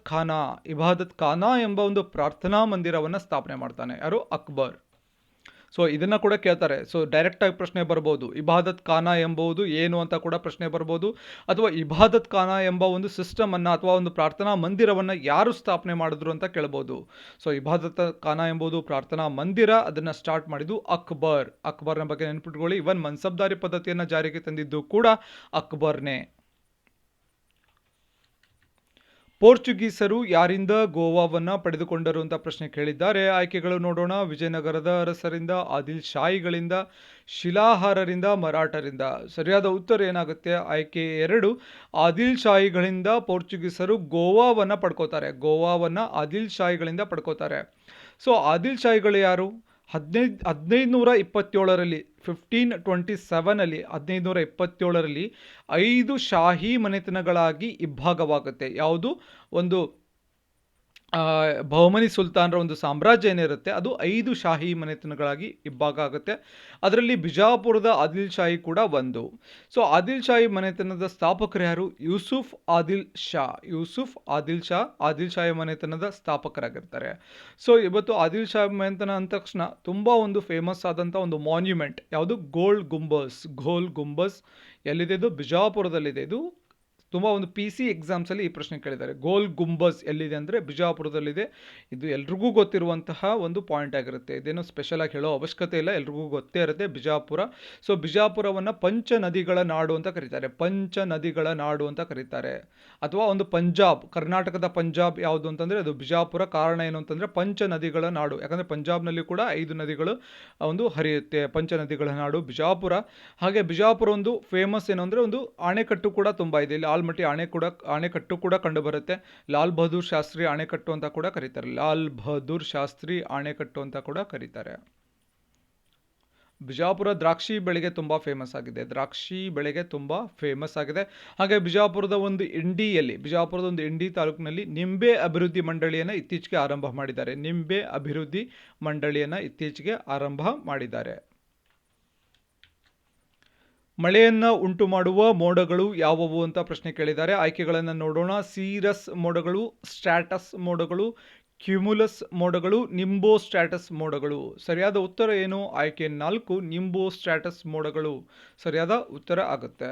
ಖಾನಾ ಎಂಬ ಒಂದು ಪ್ರಾರ್ಥನಾ ಮಂದಿರವನ್ನು ಸ್ಥಾಪನೆ ಮಾಡ್ತಾನೆ. ಯಾರು? ಅಕ್ಬರ್. ಸೊ ಇದನ್ನು ಕೂಡ ಕೇಳ್ತಾರೆ. ಸೊ ಡೈರೆಕ್ಟಾಗಿ ಪ್ರಶ್ನೆ ಬರ್ಬೋದು, ಇಬಾದತ್ ಖಾನಾ ಎಂಬುದು ಏನು ಅಂತ ಕೂಡ ಪ್ರಶ್ನೆ ಬರ್ಬೋದು, ಅಥವಾ ಇಬಾದತ್ ಖಾನಾ ಎಂಬ ಒಂದು ಸಿಸ್ಟಮನ್ನು ಅಥವಾ ಒಂದು ಪ್ರಾರ್ಥನಾ ಮಂದಿರವನ್ನು ಯಾರು ಸ್ಥಾಪನೆ ಮಾಡಿದ್ರು ಅಂತ ಕೇಳ್ಬೋದು. ಸೊ ಇಬಾದತ್ ಖಾನಾ ಎಂಬುದು ಪ್ರಾರ್ಥನಾ ಮಂದಿರ, ಅದನ್ನು ಸ್ಟಾರ್ಟ್ ಮಾಡಿದ್ದು ಅಕ್ಬರ್ನ ಬಗ್ಗೆ ನೆನಪಿಟ್ಕೊಳ್ಳಿ. ಇವನ್ ಮನ್ಸಬ್ದಾರಿ ಪದ್ಧತಿಯನ್ನು ಜಾರಿಗೆ ತಂದಿದ್ದು ಕೂಡ ಅಕ್ಬರ್ನೇ. ಪೋರ್ಚುಗೀಸರು ಯಾರಿಂದ ಗೋವಾವನ್ನು ಪಡೆದುಕೊಂಡರು ಅಂತ ಪ್ರಶ್ನೆ ಕೇಳಿದ್ದಾರೆ. ಆಯ್ಕೆಗಳು ನೋಡೋಣ. ವಿಜಯನಗರದ ಅರಸರಿಂದ, ಆದಿಲ್ ಶಾಹಿಗಳಿಂದ, ಶಿಲಾಹಾರರಿಂದ, ಮರಾಠರಿಂದ. ಸರಿಯಾದ ಉತ್ತರ ಏನಾಗುತ್ತೆ? ಆಯ್ಕೆ 2, ಆದಿಲ್ ಶಾಹಿಗಳಿಂದ ಪೋರ್ಚುಗೀಸರು ಗೋವಾವನ್ನು ಆದಿಲ್ ಶಾಹಿಗಳಿಂದ ಪಡ್ಕೋತಾರೆ. ಸೊ ಆದಿಲ್ ಶಾಹಿಗಳು ಯಾರು? 1527ರಲ್ಲಿ 1527ರಲ್ಲಿ 5 ಶಾಹಿ ಮನೆತನಗಳಾಗಿ ಇಬ್ಬಾಗವಾಗುತ್ತೆ. ಯಾವುದು? ಒಂದು ಬಹುಮನಿ ಸುಲ್ತಾನರ ಒಂದು ಸಾಮ್ರಾಜ್ಯ ಏನಿರುತ್ತೆ ಅದು 5 ಶಾಹಿ ಮನೆತನಗಳಾಗಿ ಇಬ್ಬಾಗ ಆಗುತ್ತೆ. ಅದರಲ್ಲಿ ಬಿಜಾಪುರದ ಆದಿಲ್ ಶಾಹಿ ಕೂಡ ಒಂದು. ಸೊ ಆದಿಲ್ ಶಾಹಿ ಮನೆತನದ ಸ್ಥಾಪಕರು ಯಾರು? ಯೂಸುಫ್ ಆದಿಲ್ ಶಾಹಿ ಮನೆತನದ ಸ್ಥಾಪಕರಾಗಿರ್ತಾರೆ. ಸೊ ಇವತ್ತು ಆದಿಲ್ ಶಾಹಿ ಮನೆತನ ಅಂದ ತಕ್ಷಣ ತುಂಬ ಒಂದು ಫೇಮಸ್ ಆದಂಥ ಒಂದು ಮಾನ್ಯುಮೆಂಟ್ ಯಾವುದು? ಗೋಲ್ ಗುಂಬಸ್ ಎಲ್ಲಿದೆ? ಇದು ಬಿಜಾಪುರದಲ್ಲಿದೆ. ಇದು ತುಂಬ ಒಂದು PC ಎಕ್ಸಾಮ್ಸಲ್ಲಿ ಈ ಪ್ರಶ್ನೆ ಕೇಳಿದ್ದಾರೆ. ಗೋಲ್ ಗುಂಬಸ್ ಎಲ್ಲಿದೆ ಅಂದರೆ ಬಿಜಾಪುರದಲ್ಲಿದೆ. ಇದು ಎಲ್ರಿಗೂ ಗೊತ್ತಿರುವಂತಹ ಒಂದು ಪಾಯಿಂಟ್ ಆಗಿರುತ್ತೆ. ಇದೇನು ಸ್ಪೆಷಲ್ ಆಗಿ ಹೇಳೋ ಅವಶ್ಯಕತೆ ಇಲ್ಲ, ಎಲ್ರಿಗೂ ಗೊತ್ತೇ ಇರುತ್ತೆ ಬಿಜಾಪುರ. ಸೊ ಬಿಜಾಪುರವನ್ನು ಪಂಚನದಿಗಳ ನಾಡು ಅಂತ ಕರೀತಾರೆ. ಅಥವಾ ಒಂದು ಪಂಜಾಬ್, ಕರ್ನಾಟಕದ ಪಂಜಾಬ್ ಯಾವುದು ಅಂತಂದರೆ ಅದು ಬಿಜಾಪುರ. ಕಾರಣ ಏನು ಅಂತಂದರೆ ಪಂಚನದಿಗಳ ನಾಡು, ಯಾಕಂದರೆ ಪಂಜಾಬ್ನಲ್ಲಿ ಕೂಡ 5 ನದಿಗಳು ಒಂದು ಹರಿಯುತ್ತೆ. ಪಂಚನದಿಗಳ ನಾಡು ಬಿಜಾಪುರ. ಹಾಗೆ ಬಿಜಾಪುರ ಒಂದು ಫೇಮಸ್ ಏನು ಅಂದರೆ ಒಂದು ಅಣೆಕಟ್ಟು ಕೂಡ ತುಂಬ ಇದೆ. ಇಲ್ಲಿ ಆಲ್ಮಟ್ಟಿ ಅಣೆಕಟ್ಟು ಕೂಡ ಕಂಡು ಬರುತ್ತೆ. ಲಾಲ್ ಬಹದ್ದೂರ್ ಶಾಸ್ತ್ರಿ ಅಣೆಕಟ್ಟು ಅಂತ ಕೂಡ ಕರೀತಾರೆ. ಬಿಜಾಪುರ ದ್ರಾಕ್ಷಿ ಬೆಳೆಗೆ ತುಂಬ ಫೇಮಸ್ ಆಗಿದೆ. ಹಾಗೆ ಬಿಜಾಪುರದ ಒಂದು ಇಂಡಿ ತಾಲೂಕಿನಲ್ಲಿ ನಿಂಬೆ ಅಭಿವೃದ್ಧಿ ಮಂಡಳಿಯನ್ನು ಇತ್ತೀಚೆಗೆ ಆರಂಭ ಮಾಡಿದ್ದಾರೆ. ಮಳೆಯನ್ನು ಉಂಟು ಮಾಡುವ ಮೋಡಗಳು ಯಾವುವು ಅಂತ ಪ್ರಶ್ನೆ ಕೇಳಿದ್ದಾರೆ. ಆಯ್ಕೆಗಳನ್ನು ನೋಡೋಣ. ಸೀರಸ್ ಮೋಡಗಳು, ಸ್ಟ್ರಾಟಸ್ ಮೋಡಗಳು, ಕ್ಯುಮುಲಸ್ ಮೋಡಗಳು, ನಿಂಬೋಸ್ಟ್ರಾಟಸ್ ಮೋಡಗಳು. ಸರಿಯಾದ ಉತ್ತರ ಏನು? ಆಯ್ಕೆ 4, ನಿಂಬೋಸ್ಟ್ರಾಟಸ್ ಮೋಡಗಳು ಸರಿಯಾದ ಉತ್ತರ ಆಗುತ್ತೆ.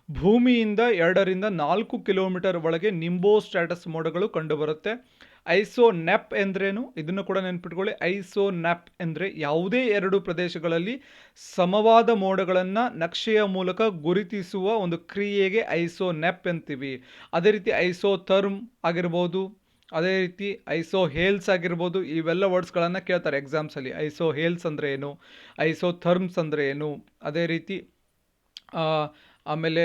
ಭೂಮಿಯಿಂದ 2 ರಿಂದ 4 ಕಿಲೋಮೀಟರ್ ಒಳಗೆ ನಿಂಬೋ ಸ್ಟ್ಯಾಟಸ್ ಮೋಡಗಳು ಕಂಡುಬರುತ್ತೆ. ಐಸೋನ್ಯಾಪ್ ಎಂದ್ರೇನು? ಇದನ್ನು ಕೂಡ ನೆನ್ಪಿಟ್ಕೊಳ್ಳಿ. ಐಸೋನ್ಯಾಪ್ ಅಂದರೆ ಯಾವುದೇ ಎರಡು ಪ್ರದೇಶಗಳಲ್ಲಿ ಸಮವಾದ ಮೋಡಗಳನ್ನು ನಕ್ಷೆಯ ಮೂಲಕ ಗುರುತಿಸುವ ಒಂದು ಕ್ರಿಯೆಗೆ ಐಸೋನ್ಯಾಪ್ ಅಂತೀವಿ. ಅದೇ ರೀತಿ ಐಸೋಥರ್ಮ್ ಆಗಿರ್ಬೋದು, ಅದೇ ರೀತಿ ಐಸೋಹೇಲ್ಸ್ ಆಗಿರ್ಬೋದು. ಇವೆಲ್ಲ ವರ್ಡ್ಸ್ಗಳನ್ನು ಕೇಳ್ತಾರೆ ಎಕ್ಸಾಮ್ಸಲ್ಲಿ. ಐಸೋಹೇಲ್ಸ್ ಅಂದರೆ ಏನು, ಐಸೋಥರ್ಮ್ಸ್ ಅಂದರೆ ಏನು, ಅದೇ ರೀತಿ ಆಮೇಲೆ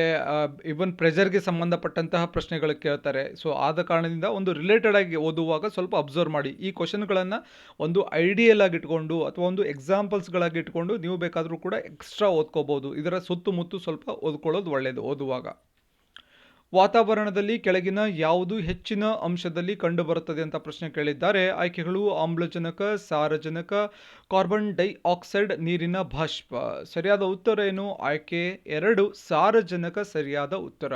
ಇವನ್ ಪ್ರೆಷರ್ಗೆ ಸಂಬಂಧಪಟ್ಟಂತಹ ಪ್ರಶ್ನೆಗಳು ಕೇಳ್ತಾರೆ. ಸೊ ಆದ ಕಾರಣದಿಂದ ಒಂದು ರಿಲೇಟೆಡ್ ಆಗಿ ಓದುವಾಗ ಸ್ವಲ್ಪ ಅಬ್ಸರ್ವ್ ಮಾಡಿ. ಈ ಕ್ವಶನ್ಗಳನ್ನು ಒಂದು ಐಡಿಯಲ್ ಆಗಿ ಇಟ್ಕೊಂಡು ಅಥವಾ ಒಂದು ಎಕ್ಸಾಂಪಲ್ಸ್ಗಳಾಗಿ ಇಟ್ಕೊಂಡು ನೀವು ಬೇಕಾದರೂ ಕೂಡ ಎಕ್ಸ್ಟ್ರಾ ಓದ್ಕೋಬೋದು. ಇದರ ಸುತ್ತಮುತ್ತ ಸ್ವಲ್ಪ ಓದ್ಕೊಳ್ಳೋದು ಒಳ್ಳೆಯದು ಓದುವಾಗ. ವಾತಾವರಣದಲ್ಲಿ ಕೆಳಗಿನ ಯಾವುದು ಹೆಚ್ಚಿನ ಅಂಶದಲ್ಲಿ ಕಂಡುಬರುತ್ತದೆ ಅಂತ ಪ್ರಶ್ನೆ ಕೇಳಿದ್ದಾರೆ. ಆಯ್ಕೆಗಳು: ಆಮ್ಲಜನಕ, ಸಾರಜನಕ, ಕಾರ್ಬನ್ ಡೈಆಕ್ಸೈಡ್, ನೀರಿನ ಬಾಷ್ಪ. ಸರಿಯಾದ ಉತ್ತರ ಏನು? ಆಯ್ಕೆ 2 ಸಾರಜನಕ ಸರಿಯಾದ ಉತ್ತರ.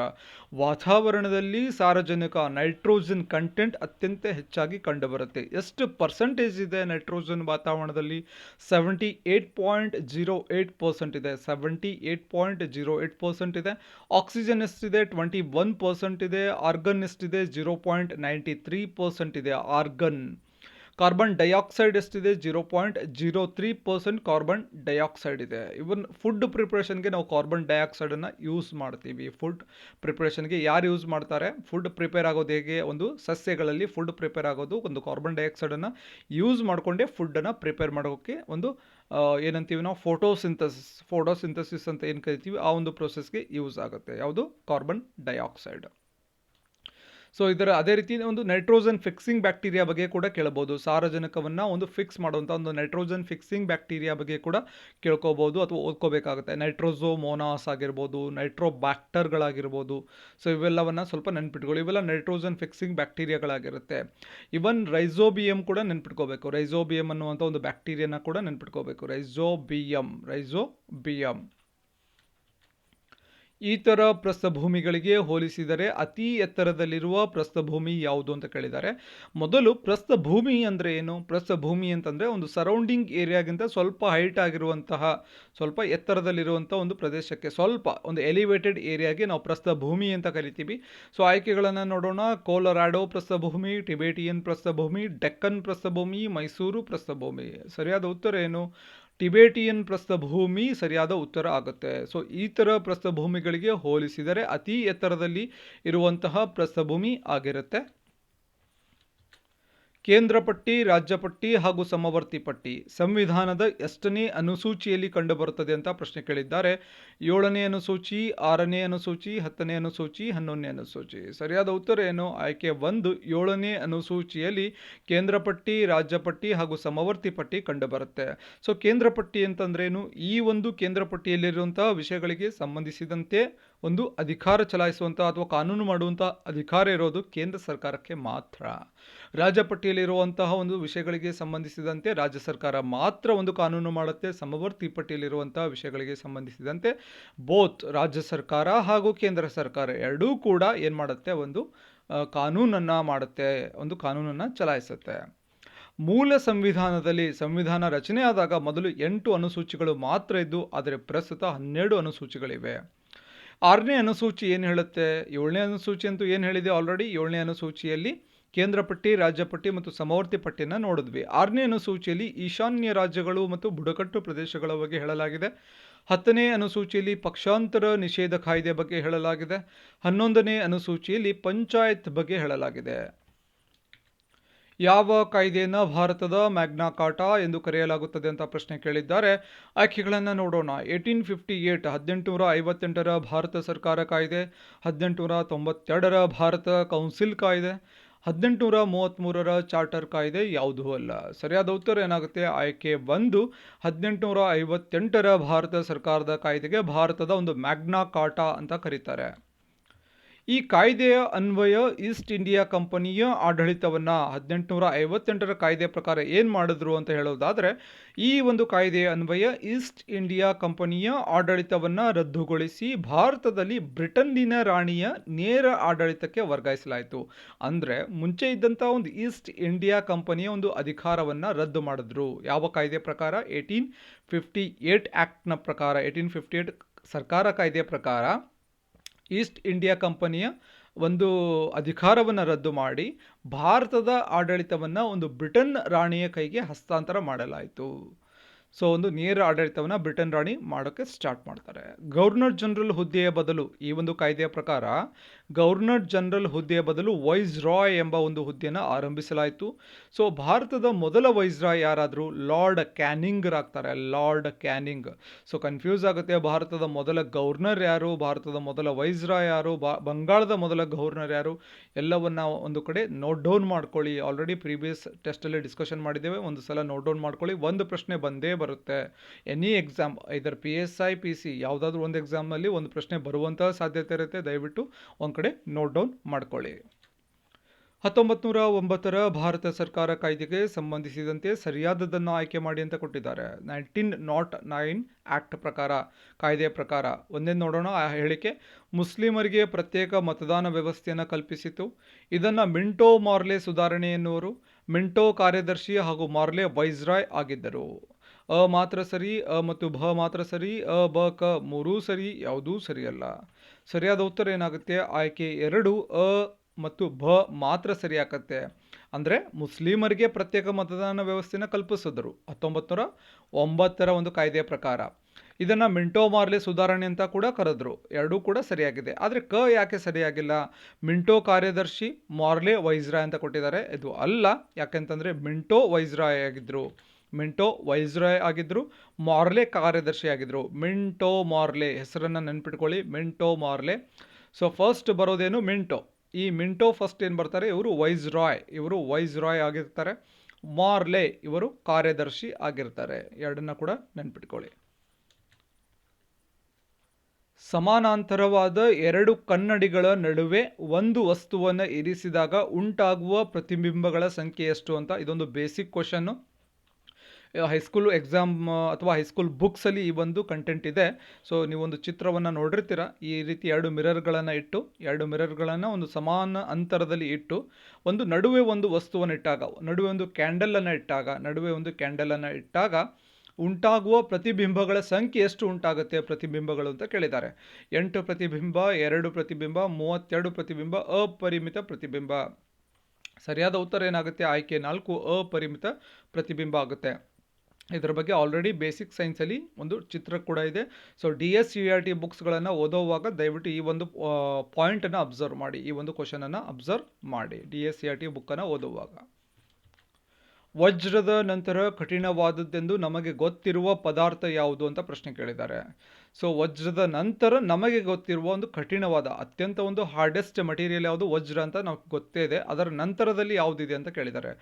ವಾತಾವರಣದಲ್ಲಿ ಸಾರಜನಕ ನೈಟ್ರೋಜನ್ ಕಂಟೆಂಟ್ ಅತ್ಯಂತ ಹೆಚ್ಚಾಗಿ ಕಂಡುಬರುತ್ತೆ. ಎಷ್ಟು ಪರ್ಸೆಂಟೇಜ್ ಇದೆ ನೈಟ್ರೋಜನ್ ವಾತಾವರಣದಲ್ಲಿ? 78.08% ಇದೆ. 78.08% ಇದೆ. ಆಕ್ಸಿಜನ್ ಎಷ್ಟಿದೆ? 21% ಇದೆ. ಆರ್ಗನ್ ಎಷ್ಟಿದೆ? 0.93% ಇದೆ ಆರ್ಗನ್. ಕಾರ್ಬನ್ ಡೈಆಕ್ಸೈಡ್ ಎಷ್ಟಿದೆ? 0.03% ಕಾರ್ಬನ್ ಡೈಆಕ್ಸೈಡ್ ಇದೆ. ಇವನ್ ಫುಡ್ ಪ್ರಿಪ್ರೇಷನ್ಗೆ ನಾವು ಕಾರ್ಬನ್ ಡೈಆಕ್ಸೈಡನ್ನು ಯೂಸ್ ಮಾಡ್ತೀವಿ. ಫುಡ್ ಪ್ರಿಪ್ರೇಷನ್ಗೆ ಯಾರು ಯೂಸ್ ಮಾಡ್ತಾರೆ? ಫುಡ್ ಪ್ರಿಪೇರ್ ಆಗೋದು ಹೇಗೆ? ಒಂದು ಸಸ್ಯಗಳಲ್ಲಿ ಫುಡ್ ಪ್ರಿಪೇರ್ ಆಗೋದು ಒಂದು ಕಾರ್ಬನ್ ಡೈಆಕ್ಸೈಡನ್ನು ಯೂಸ್ ಮಾಡಿಕೊಂಡೇ ಫುಡ್ಡನ್ನು ಪ್ರಿಪೇರ್ ಮಾಡೋಕ್ಕೆ ಒಂದು ಏನಂತೀವಿ ನಾವು ಫೋಟೋಸಿಂಥಸಿಸ್ ಅಂತ ಏನು ಕರಿತೀವಿ, ಆ ಒಂದು ಪ್ರೊಸೆಸ್ಗೆ ಯೂಸ್ ಆಗುತ್ತೆ. ಯಾವುದು? Carbon dioxide. ಸೊ ಇದರ ಅದೇ ರೀತಿ ಒಂದು ನೈಟ್ರೋಜನ್ ಫಿಕ್ಸಿಂಗ್ ಬ್ಯಾಕ್ಟೀರಿಯಾ ಬಗ್ಗೆ ಕೂಡ ಕೇಳಬಹುದು. ಸಾರಜನಕವನ್ನು ಒಂದು ಫಿಕ್ಸ್ ಮಾಡುವಂಥ ಒಂದು ನೈಟ್ರೋಜನ್ ಫಿಕ್ಸಿಂಗ್ ಬ್ಯಾಕ್ಟೀರಿಯಾ ಬಗ್ಗೆ ಕೂಡ ಕೇಳ್ಕೋಬಹುದು ಅಥವಾ ಓದ್ಕೋಬೇಕಾಗುತ್ತೆ. ನೈಟ್ರೋಸೋಮೋನಾಸ್ ಆಗಿರ್ಬೋದು, ನೈಟ್ರೋಬ್ಯಾಕ್ಟರ್ಗಳಾಗಿರ್ಬೋದು. ಸೊ ಇವೆಲ್ಲವನ್ನು ಸ್ವಲ್ಪ ನೆನ್ಪಿಟ್ಕೊಳ್ಳಿ. ಇವೆಲ್ಲ ನೈಟ್ರೋಜನ್ ಫಿಕ್ಸಿಂಗ್ ಬ್ಯಾಕ್ಟೀರಿಯಾಗಳಾಗಿರುತ್ತೆ. ಇವನ್ ರೈಸೋಬಿಯಂ ಕೂಡ ನೆನ್ಪಿಟ್ಕೋಬೇಕು. ರೈಸೋಬಿಯಂ ಅನ್ನುವಂಥ ಒಂದು ಬ್ಯಾಕ್ಟೀರಿಯಾನ ಕೂಡ ನೆನ್ಪಿಟ್ಕೋಬೇಕು. ರೈಸೋಬಿಯಂ. ಈ ಥರ ಪ್ರಸ್ಥಭೂಮಿಗಳಿಗೆ ಹೋಲಿಸಿದರೆ ಅತಿ ಎತ್ತರದಲ್ಲಿರುವ ಪ್ರಸ್ಥಭೂಮಿ ಯಾವುದು ಅಂತ ಕೇಳಿದ್ದಾರೆ. ಮೊದಲು ಪ್ರಸ್ಥಭೂಮಿ ಅಂದರೆ ಏನು? ಪ್ರಸ್ಥಭೂಮಿ ಅಂತಂದರೆ ಒಂದು ಸರೌಂಡಿಂಗ್ ಏರಿಯಾಗಿಂತ ಸ್ವಲ್ಪ ಹೈಟ್ ಆಗಿರುವಂತಹ, ಸ್ವಲ್ಪ ಎತ್ತರದಲ್ಲಿರುವಂಥ ಒಂದು ಪ್ರದೇಶಕ್ಕೆ, ಸ್ವಲ್ಪ ಒಂದು ಎಲಿವೇಟೆಡ್ ಏರಿಯಾಗೆ ನಾವು ಪ್ರಸ್ಥಭೂಮಿ ಅಂತ ಕರಿತೀವಿ. ಸೊ ಆಯ್ಕೆಗಳನ್ನು ನೋಡೋಣ. ಕೋಲರಾಡೋ ಪ್ರಸ್ಥಭೂಮಿ, ಟಿಬೇಟಿಯನ್ ಪ್ರಸ್ಥಭೂಮಿ, ಡೆಕ್ಕನ್ ಪ್ರಸ್ಥಭೂಮಿ, ಮೈಸೂರು ಪ್ರಸ್ಥಭೂಮಿ. ಸರಿಯಾದ ಉತ್ತರ ಏನು? ಟಿಬೇಟಿಯನ್ ಪ್ರಸ್ಥಭೂಮಿ ಸರಿಯಾದ ಉತ್ತರ ಆಗುತ್ತೆ. ಸೊ ಈ ಥರ ಪ್ರಸ್ಥಭೂಮಿಗಳಿಗೆ ಹೋಲಿಸಿದರೆ ಅತಿ ಎತ್ತರದಲ್ಲಿ ಇರುವಂತಹ ಪ್ರಸ್ಥಭೂಮಿ ಆಗಿರುತ್ತೆ. ಕೇಂದ್ರ ಪಟ್ಟಿ, ರಾಜ್ಯ ಪಟ್ಟಿ ಹಾಗೂ ಸಮವರ್ತಿ ಪಟ್ಟಿ ಸಂವಿಧಾನದ ಎಷ್ಟನೇ ಅನುಸೂಚಿಯಲ್ಲಿ ಕಂಡುಬರುತ್ತದೆ ಅಂತ ಪ್ರಶ್ನೆ ಕೇಳಿದ್ದಾರೆ. 7ನೇ ಅನುಸೂಚಿ, 6ನೇ ಅನುಸೂಚಿ, 10ನೇ ಅನುಸೂಚಿ, 11ನೇ ಅನುಸೂಚಿ. ಸರಿಯಾದ ಉತ್ತರ ಏನು? ಆಯ್ಕೆ 1 7ನೇ ಅನುಸೂಚಿಯಲ್ಲಿ ಕೇಂದ್ರ ಪಟ್ಟಿ, ರಾಜ್ಯ ಪಟ್ಟಿ ಹಾಗೂ ಸಮವರ್ತಿ ಪಟ್ಟಿ ಕಂಡುಬರುತ್ತೆ. ಸೊ ಕೇಂದ್ರ ಪಟ್ಟಿ ಅಂತಂದ್ರೇನು? ಈ ಒಂದು ಕೇಂದ್ರ ಪಟ್ಟಿಯಲ್ಲಿರುವಂತಹ ವಿಷಯಗಳಿಗೆ ಸಂಬಂಧಿಸಿದಂತೆ ಒಂದು ಅಧಿಕಾರ ಚಲಾಯಿಸುವಂಥ ಅಥವಾ ಕಾನೂನು ಮಾಡುವಂಥ ಅಧಿಕಾರ ಇರೋದು ಕೇಂದ್ರ ಸರ್ಕಾರಕ್ಕೆ ಮಾತ್ರ. ರಾಜ್ಯ ಪಟ್ಟಿಯಲ್ಲಿರುವಂತಹ ಒಂದು ವಿಷಯಗಳಿಗೆ ಸಂಬಂಧಿಸಿದಂತೆ ರಾಜ್ಯ ಸರ್ಕಾರ ಮಾತ್ರ ಒಂದು ಕಾನೂನು ಮಾಡುತ್ತೆ. ಸಮವರ್ತಿ ಪಟ್ಟಿಯಲ್ಲಿರುವಂತಹ ವಿಷಯಗಳಿಗೆ ಸಂಬಂಧಿಸಿದಂತೆ ಬೋತ್ ರಾಜ್ಯ ಸರ್ಕಾರ ಹಾಗೂ ಕೇಂದ್ರ ಸರ್ಕಾರ ಎರಡೂ ಕೂಡ ಏನು ಮಾಡುತ್ತೆ? ಒಂದು ಕಾನೂನನ್ನು ಮಾಡುತ್ತೆ, ಒಂದು ಕಾನೂನನ್ನು ಚಲಾಯಿಸುತ್ತೆ. ಮೂಲ ಸಂವಿಧಾನದಲ್ಲಿ ಸಂವಿಧಾನ ರಚನೆ ಆದಾಗ ಮೊದಲು 8 ಅನುಸೂಚಿಗಳು ಮಾತ್ರ ಇದ್ದು, ಆದರೆ ಪ್ರಸ್ತುತ 12 ಅನುಸೂಚಿಗಳಿವೆ. 6ನೇ ಅನುಸೂಚಿ ಏನು ಹೇಳುತ್ತೆ? 7ನೇ ಅನುಸೂಚಿ ಅಂತೂ ಏನು ಹೇಳಿದೆ ಆಲ್ರೆಡಿ. 7ನೇ ಅನುಸೂಚಿಯಲ್ಲಿ ಕೇಂದ್ರ ಪಟ್ಟಿ, ರಾಜ್ಯ ಪಟ್ಟಿ ಮತ್ತು ಸಮವರ್ತಿ ಪಟ್ಟಿಯನ್ನು ನೋಡಿದ್ವಿ. 6ನೇ ಅನುಸೂಚಿಯಲ್ಲಿ ಈಶಾನ್ಯ ರಾಜ್ಯಗಳು ಮತ್ತು ಬುಡಕಟ್ಟು ಪ್ರದೇಶಗಳ ಬಗ್ಗೆ ಹೇಳಲಾಗಿದೆ. 10ನೇ ಅನುಸೂಚಿಯಲ್ಲಿ ಪಕ್ಷಾಂತರ ನಿಷೇಧ ಕಾಯ್ದೆ ಬಗ್ಗೆ ಹೇಳಲಾಗಿದೆ. 11ನೇ ಅನುಸೂಚಿಯಲ್ಲಿ ಪಂಚಾಯತ್ ಬಗ್ಗೆ ಹೇಳಲಾಗಿದೆ. ಯಾವ ಕಾಯ್ದೆಯನ್ನು ಭಾರತದ ಮ್ಯಾಗ್ನಾ ಕಾರ್ಟಾ ಎಂದು ಕರೆಯಲಾಗುತ್ತದೆ ಅಂತ ಪ್ರಶ್ನೆ ಕೇಳಿದ್ದಾರೆ. ಆಯ್ಕೆಗಳನ್ನು ನೋಡೋಣ. 1858 1858ರ ಭಾರತ ಸರ್ಕಾರ ಕಾಯ್ದೆ, 1892ರ ಭಾರತ ಕೌನ್ಸಿಲ್ ಕಾಯ್ದೆ, 1833ರ ಚಾರ್ಟರ್ ಕಾಯ್ದೆ ಯಾವುದೂ ಅಲ್ಲ. ಸರಿಯಾದ ಉತ್ತರ ಏನಾಗುತ್ತೆ? ಆಯ್ಕೆ 1 1858ರ ಭಾರತ ಸರ್ಕಾರದ ಕಾಯ್ದೆಗೆ ಭಾರತದ ಒಂದು ಮ್ಯಾಗ್ನಾ ಕಾರ್ಟಾ ಅಂತ ಕರೀತಾರೆ. ಈ ಕಾಯ್ದೆಯ ಅನ್ವಯ ಈಸ್ಟ್ ಇಂಡಿಯಾ ಕಂಪನಿಯ ಆಡಳಿತವನ್ನು 1858ರ ಕಾಯ್ದೆ ಪ್ರಕಾರ ಏನು ಮಾಡಿದ್ರು ಅಂತ ಹೇಳೋದಾದರೆ, ಈ ಒಂದು ಕಾಯ್ದೆಯ ಅನ್ವಯ ಈಸ್ಟ್ ಇಂಡಿಯಾ ಕಂಪನಿಯ ಆಡಳಿತವನ್ನು ರದ್ದುಗೊಳಿಸಿ ಭಾರತದಲ್ಲಿ ಬ್ರಿಟನ್ನಿನ ರಾಣಿಯ ನೇರ ಆಡಳಿತಕ್ಕೆ ವರ್ಗಾಯಿಸಲಾಯಿತು. ಅಂದರೆ ಮುಂಚೆ ಇದ್ದಂಥ ಒಂದು ಈಸ್ಟ್ ಇಂಡಿಯಾ ಕಂಪನಿಯ ಒಂದು ಅಧಿಕಾರವನ್ನು ರದ್ದು ಮಾಡಿದ್ರು. ಯಾವ ಕಾಯ್ದೆ ಪ್ರಕಾರ? 1858 ಆ್ಯಕ್ಟ್ನ ಪ್ರಕಾರ. 1858 ಸರ್ಕಾರ ಕಾಯ್ದೆಯ ಪ್ರಕಾರ ಈಸ್ಟ್ ಇಂಡಿಯಾ ಕಂಪನಿಯ ಒಂದು ಅಧಿಕಾರವನ್ನು ರದ್ದು ಮಾಡಿ ಭಾರತದ ಆಡಳಿತವನ್ನು ಒಂದು ಬ್ರಿಟನ್ ರಾಣಿಯ ಕೈಗೆ ಹಸ್ತಾಂತರ ಮಾಡಲಾಯಿತು. ಸೊ ಒಂದು ನೇರ ಆಡಳಿತವನ್ನು ಬ್ರಿಟನ್ ರಾಣಿ ಮಾಡೋಕ್ಕೆ ಸ್ಟಾರ್ಟ್ ಮಾಡ್ತಾರೆ. ಗವರ್ನರ್ ಜನರಲ್ ಹುದ್ದೆಯ ಬದಲು ಈ ಒಂದು ಕಾಯ್ದೆಯ ಪ್ರಕಾರ ಗವರ್ನರ್ ಜನರಲ್ ಹುದ್ದೆಯ ಬದಲು ವೈಸ್ ರಾಯ್ ಎಂಬ ಒಂದು ಹುದ್ದೆಯನ್ನು ಆರಂಭಿಸಲಾಯಿತು. ಸೊ ಭಾರತದ ಮೊದಲ ವೈಸ್ ರಾಯ್ ಯಾರಾದರೂ ಲಾರ್ಡ್ ಕ್ಯಾನಿಂಗ್ ಆಗ್ತಾರೆ. Lord canning. ಸೊ ಕನ್ಫ್ಯೂಸ್ ಆಗುತ್ತೆ, ಭಾರತದ ಮೊದಲ ಗವರ್ನರ್ ಯಾರು, ಭಾರತದ ಮೊದಲ ವೈಸ್ ರಾಯ್ ಯಾರು, ಬಂಗಾಳದ ಮೊದಲ ಗವರ್ನರ್ ಯಾರು, ಎಲ್ಲವನ್ನ ಒಂದು ಕಡೆ ನೋಟ್ ಡೌನ್ ಮಾಡ್ಕೊಳ್ಳಿ. ಆಲ್ರೆಡಿ ಪ್ರೀವಿಯಸ್ ಟೆಸ್ಟಲ್ಲಿ ಡಿಸ್ಕಷನ್ ಮಾಡಿದ್ದೇವೆ, ಒಂದು ಸಲ ನೋಟ್ ಡೌನ್ ಮಾಡ್ಕೊಳ್ಳಿ. ಒಂದು ಪ್ರಶ್ನೆ ಬಂದೇ ಬರುತ್ತೆ. ಎನಿ ಎಕ್ಸಾಮ್ ಐದರ್ PSI PC ಯಾವುದಾದ್ರೂ ಒಂದು ಎಕ್ಸಾಮ್ನಲ್ಲಿ ಒಂದು ಪ್ರಶ್ನೆ ಬರುವಂತಹ ಸಾಧ್ಯತೆ ಇರುತ್ತೆ. ದಯವಿಟ್ಟು ಒಂದು ಕಡೆ ನೋಟ್ ಡೌನ್ ಮಾಡ್ಕೊಳ್ಳಿ. 1909ರ ಭಾರತ ಸರ್ಕಾರ ಕಾಯ್ದೆಗೆ ಸಂಬಂಧಿಸಿದಂತೆ ಸರಿಯಾದದನ್ನು ಆಯ್ಕೆ ಮಾಡಿ ಅಂತ ಕೊಟ್ಟಿದ್ದಾರೆ. 1909 ಆ್ಯಕ್ಟ್ ಪ್ರಕಾರ, ಕಾಯ್ದೆಯ ಪ್ರಕಾರ ಒಂದೇ ನೋಡೋಣ. ಆ ಹೇಳಿಕೆ ಮುಸ್ಲಿಮರಿಗೆ ಪ್ರತ್ಯೇಕ ಮತದಾನ ವ್ಯವಸ್ಥೆಯನ್ನು ಕಲ್ಪಿಸಿತು. ಇದನ್ನು ಮಿಂಟೋ ಮಾರ್ಲೆ ಸುಧಾರಣೆ ಎನ್ನುವರು. ಮಿಂಟೋ ಕಾರ್ಯದರ್ಶಿ ಹಾಗೂ ಮಾರ್ಲೆ ವೈಸ್ರಾಯ್ ಆಗಿದ್ದರು. ಅ ಮಾತ್ರ ಸರಿ, ಅ ಮತ್ತು ಭ ಮಾತ್ರ ಸರಿ, ಅ ಬ ಕ ಮೂರೂ ಸರಿ, ಯಾವುದೂ ಸರಿಯಲ್ಲ. ಸರಿಯಾದ ಉತ್ತರ ಏನಾಗುತ್ತೆ? ಆಯ್ಕೆ 2 ಅ ಮತ್ತು ಭ ಮಾತ್ರ ಸರಿ ಆಗತ್ತೆ. ಅಂದರೆ ಮುಸ್ಲಿಮರಿಗೆ ಪ್ರತ್ಯೇಕ ಮತದಾನ ವ್ಯವಸ್ಥೆನ ಕಲ್ಪಿಸಿದ್ರು 1909ರ ಒಂದು ಕಾಯ್ದೆಯ ಪ್ರಕಾರ. ಇದನ್ನು ಮಿಂಟೋ ಮಾರ್ಲೆ ಸುಧಾರಣೆ ಅಂತ ಕೂಡ ಕರೆದ್ರು. ಎರಡೂ ಕೂಡ ಸರಿಯಾಗಿದೆ. ಆದರೆ ಕ ಯಾಕೆ ಸರಿಯಾಗಿಲ್ಲ? ಮಿಂಟೋ ಕಾರ್ಯದರ್ಶಿ, ಮಾರ್ಲೆ ವೈಸ್ರಾಯ್ ಅಂತ ಕೊಟ್ಟಿದ್ದಾರೆ. ಇದು ಅಲ್ಲ. ಯಾಕೆಂತಂದರೆ ಮಿಂಟೋ ವೈಸ್ರಾಯ್ ಆಗಿದ್ದರು, ಮಿಂಟೋ ವೈಸ್ರಾಯ್ ಆಗಿದ್ದರು, ಮಾರ್ಲೆ ಕಾರ್ಯದರ್ಶಿ ಆಗಿದ್ದರು. ಮಿಂಟೋ ಮಾರ್ಲೆ ಹೆಸರನ್ನು ನೆನ್ಪಿಟ್ಕೊಳ್ಳಿ, ಮಿಂಟೋ ಮಾರ್ಲೆ. ಸೊ ಫಸ್ಟ್ ಬರೋದೇನು? ಮಿಂಟೋ. ಈ ಮಿಂಟೋ ಫಸ್ಟ್ ಏನು ಬರ್ತಾರೆ? ಇವರು ವೈಸ್ರಾಯ್ ಆಗಿರ್ತಾರೆ. ಮಾರ್ಲೆ ಇವರು ಕಾರ್ಯದರ್ಶಿ ಆಗಿರ್ತಾರೆ. ಎರಡನ್ನ ಕೂಡ ನೆನ್ಪಿಟ್ಕೊಳ್ಳಿ. ಸಮಾನಾಂತರವಾದ ಎರಡು ಕನ್ನಡಿಗಳ ನಡುವೆ ಒಂದು ವಸ್ತುವನ್ನು ಇರಿಸಿದಾಗ ಉಂಟಾಗುವ ಪ್ರತಿಬಿಂಬಗಳ ಸಂಖ್ಯೆ ಎಷ್ಟು ಅಂತ ಇದೊಂದು ಬೇಸಿಕ್ ಕ್ವಶನ್ನು. ಹೈಸ್ಕೂಲ್ ಎಕ್ಸಾಮ್ ಅಥವಾ ಹೈಸ್ಕೂಲ್ ಬುಕ್ಸಲ್ಲಿ ಈ ಒಂದು ಕಂಟೆಂಟ್ ಇದೆ. ಸೊ ನೀವೊಂದು ಚಿತ್ರವನ್ನು ನೋಡಿರ್ತೀರ. ಈ ರೀತಿ ಎರಡು ಮಿರರ್ಗಳನ್ನು ಒಂದು ಸಮಾನ ಅಂತರದಲ್ಲಿ ಇಟ್ಟು ಒಂದು ನಡುವೆ ಒಂದು ವಸ್ತುವನ್ನು ಇಟ್ಟಾಗ, ನಡುವೆ ಒಂದು ಕ್ಯಾಂಡಲನ್ನು ಇಟ್ಟಾಗ ಉಂಟಾಗುವ ಪ್ರತಿಬಿಂಬಗಳ ಸಂಖ್ಯೆ ಎಷ್ಟು ಉಂಟಾಗುತ್ತೆ ಪ್ರತಿಬಿಂಬಗಳು ಅಂತ ಕೇಳಿದ್ದಾರೆ. 8 ಪ್ರತಿಬಿಂಬ, 2 ಪ್ರತಿಬಿಂಬ, 32 ಪ್ರತಿಬಿಂಬ, ಅಪರಿಮಿತ ಪ್ರತಿಬಿಂಬ. ಸರಿಯಾದ ಉತ್ತರ ಏನಾಗುತ್ತೆ? ಆಯ್ಕೆ 4 ಅಪರಿಮಿತ ಪ್ರತಿಬಿಂಬ ಆಗುತ್ತೆ. ಇದರ ಬಗ್ಗೆ ಆಲ್ರೆಡಿ ಬೇಸಿಕ್ ಸೈನ್ಸಲ್ಲಿ ಒಂದು ಚಿತ್ರ ಕೂಡ ಇದೆ. ಸೊ DSCERT ಬುಕ್ಸ್ಗಳನ್ನು ಓದೋವಾಗ ದಯವಿಟ್ಟು ಈ ಒಂದು ಪಾಯಿಂಟನ್ನು ಅಬ್ಸರ್ವ್ ಮಾಡಿ, ಈ ಒಂದು ಕ್ವಶನನ್ನು ಅಬ್ಸರ್ವ್ ಮಾಡಿ DSCERT ಬುಕ್ಕನ್ನು ಓದುವಾಗ. ವಜ್ರದ ನಂತರ ಕಠಿಣವಾದದ್ದೆಂದು ನಮಗೆ ಗೊತ್ತಿರುವ ಪದಾರ್ಥ ಯಾವುದು ಅಂತ ಪ್ರಶ್ನೆ ಕೇಳಿದ್ದಾರೆ. ಸೊ ವಜ್ರದ ನಂತರ ನಮಗೆ ಗೊತ್ತಿರುವ ಒಂದು ಕಠಿಣವಾದ, ಅತ್ಯಂತ ಒಂದು ಹಾರ್ಡೆಸ್ಟ್ ಮಟೀರಿಯಲ್ ಯಾವುದು? ವಜ್ರ ಅಂತ ನಾವು ಗೊತ್ತೇ ಇದೆ. ಅದರ ನಂತರದಲ್ಲಿ ಯಾವುದಿದೆ ಅಂತ ಕೇಳಿದ್ದಾರೆ.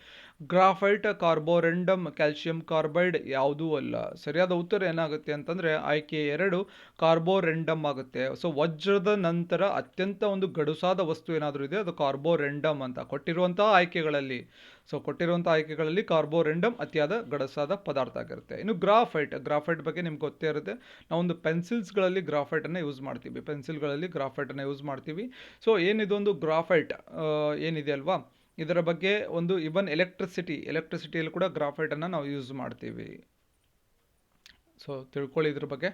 ಗ್ರಾಫೈಟ್, ಕಾರ್ಬೋರೆಂಡಮ್, ಕ್ಯಾಲ್ಸಿಯಂ ಕಾರ್ಬೈಡ್ ಯಾವುದೂ ಅಲ್ಲ. ಸರಿಯಾದ ಉತ್ತರ ಏನಾಗುತ್ತೆ ಅಂತಂದರೆ ಆಯ್ಕೆ 2 ಕಾರ್ಬೋರೆಂಡಮ್ ಆಗುತ್ತೆ. ಸೊ ವಜ್ರದ ನಂತರ ಅತ್ಯಂತ ಒಂದು ಗಡುಸಾದ ವಸ್ತು ಏನಾದರೂ ಇದೆ ಅದು ಕಾರ್ಬೋರೆಂಡಮ್ ಅಂತ ಕೊಟ್ಟಿರುವಂಥ ಆಯ್ಕೆಗಳಲ್ಲಿ. ಸೊ ಕೊಟ್ಟಿರುವಂಥ ಆಯ್ಕೆಗಳಲ್ಲಿ ಕಾರ್ಬೋರೆಂಡಮ್ ಅತಿಯಾದ ಗಡಸಾದ ಪದಾರ್ಥ ಆಗಿರುತ್ತೆ. ಇನ್ನು ಗ್ರಾಫೈಟ್ ಬಗ್ಗೆ ನಿಮ್ಗೆ ಗೊತ್ತೇ ಇರುತ್ತೆ. ನಾವೊಂದು ಪೆನ್ಸಿಲ್ಸ್ಗಳಲ್ಲಿ ಗ್ರಾಫೈಟನ್ನು ಯೂಸ್ ಮಾಡ್ತೀವಿ. ಸೊ ಏನಿದೊಂದು ಗ್ರಾಫೈಟ್ ಏನಿದೆ ಅಲ್ವಾ, ಇದರ ಬಗ್ಗೆ ಒಂದು ಇವನ್ ಎಲೆಕ್ಟ್ರಿಸಿಟಿಯಲ್ಲಿ ಕೂಡ ಗ್ರಾಫೈಟನ್ನು ನಾವು ಯೂಸ್ ಮಾಡ್ತೀವಿ. ಸೊ ತಿಳ್ಕೊಳ್ಳಿ ಇದ್ರ ಬಗ್ಗೆ.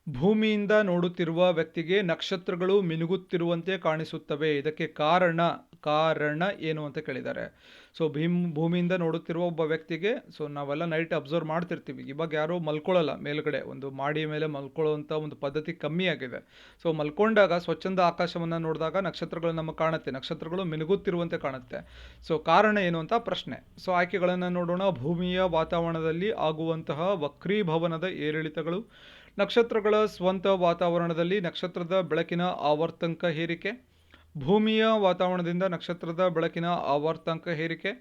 ಭೂಮಿಯಿಂದ ನೋಡುತ್ತಿರುವ ವ್ಯಕ್ತಿಗೆ ನಕ್ಷತ್ರಗಳು ಮಿನುಗುತ್ತಿರುವಂತೆ ಕಾಣಿಸುತ್ತವೆ. ಇದಕ್ಕೆ ಕಾರಣ ಏನು ಅಂತ ಕೇಳಿದ್ದಾರೆ. ಸೊ ಭೂಮಿಯಿಂದ ನೋಡುತ್ತಿರುವ ಒಬ್ಬ ವ್ಯಕ್ತಿಗೆ, ಸೊ ನಾವೆಲ್ಲ ನೈಟ್ ಅಬ್ಸರ್ವ್ ಮಾಡ್ತಿರ್ತೀವಿ. ಇವಾಗ ಯಾರೂ ಮಲ್ಕೊಳ್ಳಲ್ಲ, ಮೇಲ್ಗಡೆ ಒಂದು ಮಾಡಿ ಮೇಲೆ ಮಲ್ಕೊಳ್ಳುವಂಥ ಒಂದು ಪದ್ಧತಿ ಕಮ್ಮಿ ಆಗಿದೆ. ಸೊ ಮಲ್ಕೊಂಡಾಗ ಸ್ವಚ್ಛಂದ ಆಕಾಶವನ್ನು ನೋಡಿದಾಗ ನಕ್ಷತ್ರಗಳು ನಮಗೆ ಕಾಣುತ್ತೆ, ನಕ್ಷತ್ರಗಳು ಮಿನುಗುತ್ತಿರುವಂತೆ ಕಾಣುತ್ತೆ. ಸೊ ಕಾರಣ ಏನು ಅಂತ ಪ್ರಶ್ನೆ. ಸೊ ಆಯ್ಕೆಗಳನ್ನು ನೋಡೋಣ. ಭೂಮಿಯ ವಾತಾವರಣದಲ್ಲಿ ಆಗುವಂತಹ ವಕ್ರೀಭವನದ ಏರಿಳಿತಗಳು, ನಕ್ಷತ್ರಗಳ ಸ್ವಂತ ವಾತಾವರಣದಲ್ಲಿ ನಕ್ಷತ್ರದ ಬೆಳಕಿನ ಆವರ್ತಂಕ ಹೇರಿಕೆ, ಭೂಮಿಯ ವಾತಾವರಣದಿಂದ ನಕ್ಷತ್ರದ ಬೆಳಕಿನ ಆವರ್ತಂಕ ಹೇರಿಕೆ,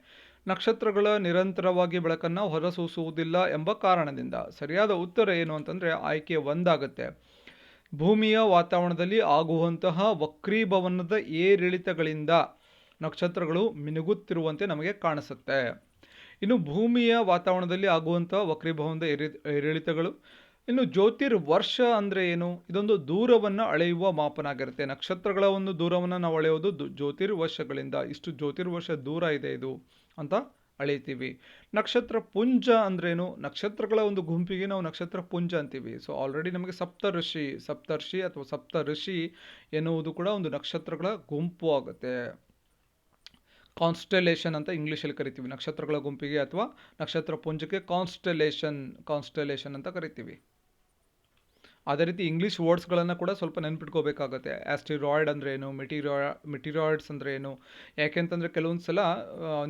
ನಕ್ಷತ್ರಗಳ ನಿರಂತರವಾಗಿ ಬೆಳಕನ್ನು ಹೊರಸೂಸುವುದಿಲ್ಲ ಎಂಬ ಕಾರಣದಿಂದ. ಸರಿಯಾದ ಉತ್ತರ ಏನು ಅಂತಂದರೆ ಆಯ್ಕೆ 1 ಆಗುತ್ತೆ. ಭೂಮಿಯ ವಾತಾವರಣದಲ್ಲಿ ಆಗುವಂತಹ ವಕ್ರೀಭವನದ ಏರಿಳಿತಗಳಿಂದ ನಕ್ಷತ್ರಗಳು ಮಿನುಗುತ್ತಿರುವಂತೆ ನಮಗೆ ಕಾಣಿಸುತ್ತೆ. ಇನ್ನು ಭೂಮಿಯ ವಾತಾವರಣದಲ್ಲಿ ಆಗುವಂತಹ ವಕ್ರೀಭವನದ ಏರಿಳಿತಗಳು. ಇನ್ನು ಜ್ಯೋತಿರ್ವರ್ಷ ಅಂದರೆ ಏನು? ಇದೊಂದು ದೂರವನ್ನು ಅಳೆಯುವ ಮಾಪನ ಆಗಿರುತ್ತೆ. ನಕ್ಷತ್ರಗಳ ಒಂದು ದೂರವನ್ನು ನಾವು ಅಳೆಯೋದು ಜ್ಯೋತಿರ್ವರ್ಷಗಳಿಂದ. ಇಷ್ಟು ಜ್ಯೋತಿರ್ವರ್ಷ ದೂರ ಇದೆ ಇದು ಅಂತ ಅಳಿತೀವಿ. ನಕ್ಷತ್ರ ಪುಂಜ ಅಂದ್ರೇನು? ನಕ್ಷತ್ರಗಳ ಒಂದು ಗುಂಪಿಗೆ ನಾವು ನಕ್ಷತ್ರ ಪುಂಜ ಅಂತೀವಿ. ಸೊ ಆಲ್ರೆಡಿ ನಮಗೆ ಸಪ್ತರ್ಷಿ ಅಥವಾ ಸಪ್ತ ಋಷಿ ಎನ್ನುವುದು ಕೂಡ ಒಂದು ನಕ್ಷತ್ರಗಳ ಗುಂಪು ಆಗುತ್ತೆ. ಕಾನ್ಸ್ಟೆಲೇಷನ್ ಅಂತ ಇಂಗ್ಲೀಷಲ್ಲಿ ಕರಿತೀವಿ. ನಕ್ಷತ್ರಗಳ ಗುಂಪಿಗೆ ಅಥವಾ ನಕ್ಷತ್ರ ಪುಂಜಕ್ಕೆ ಕಾನ್ಸ್ಟೆಲೇಷನ್ ಅಂತ ಕರಿತೀವಿ. ಅದೇ ರೀತಿ ಇಂಗ್ಲೀಷ್ ವರ್ಡ್ಸ್ಗಳನ್ನು ಕೂಡ ಸ್ವಲ್ಪ ನೆನ್ಪಿಟ್ಕೋಬೇಕಾಗತ್ತೆ. ಆಸ್ಟಿರಾಯ್ಡ್ ಅಂದರೆ ಏನು, ಮೆಟೀರಾಯ್ಡ್ಸ್ ಅಂದರೆ ಏನು. ಯಾಕೆಂತಂದರೆ ಕೆಲವೊಂದು ಸಲ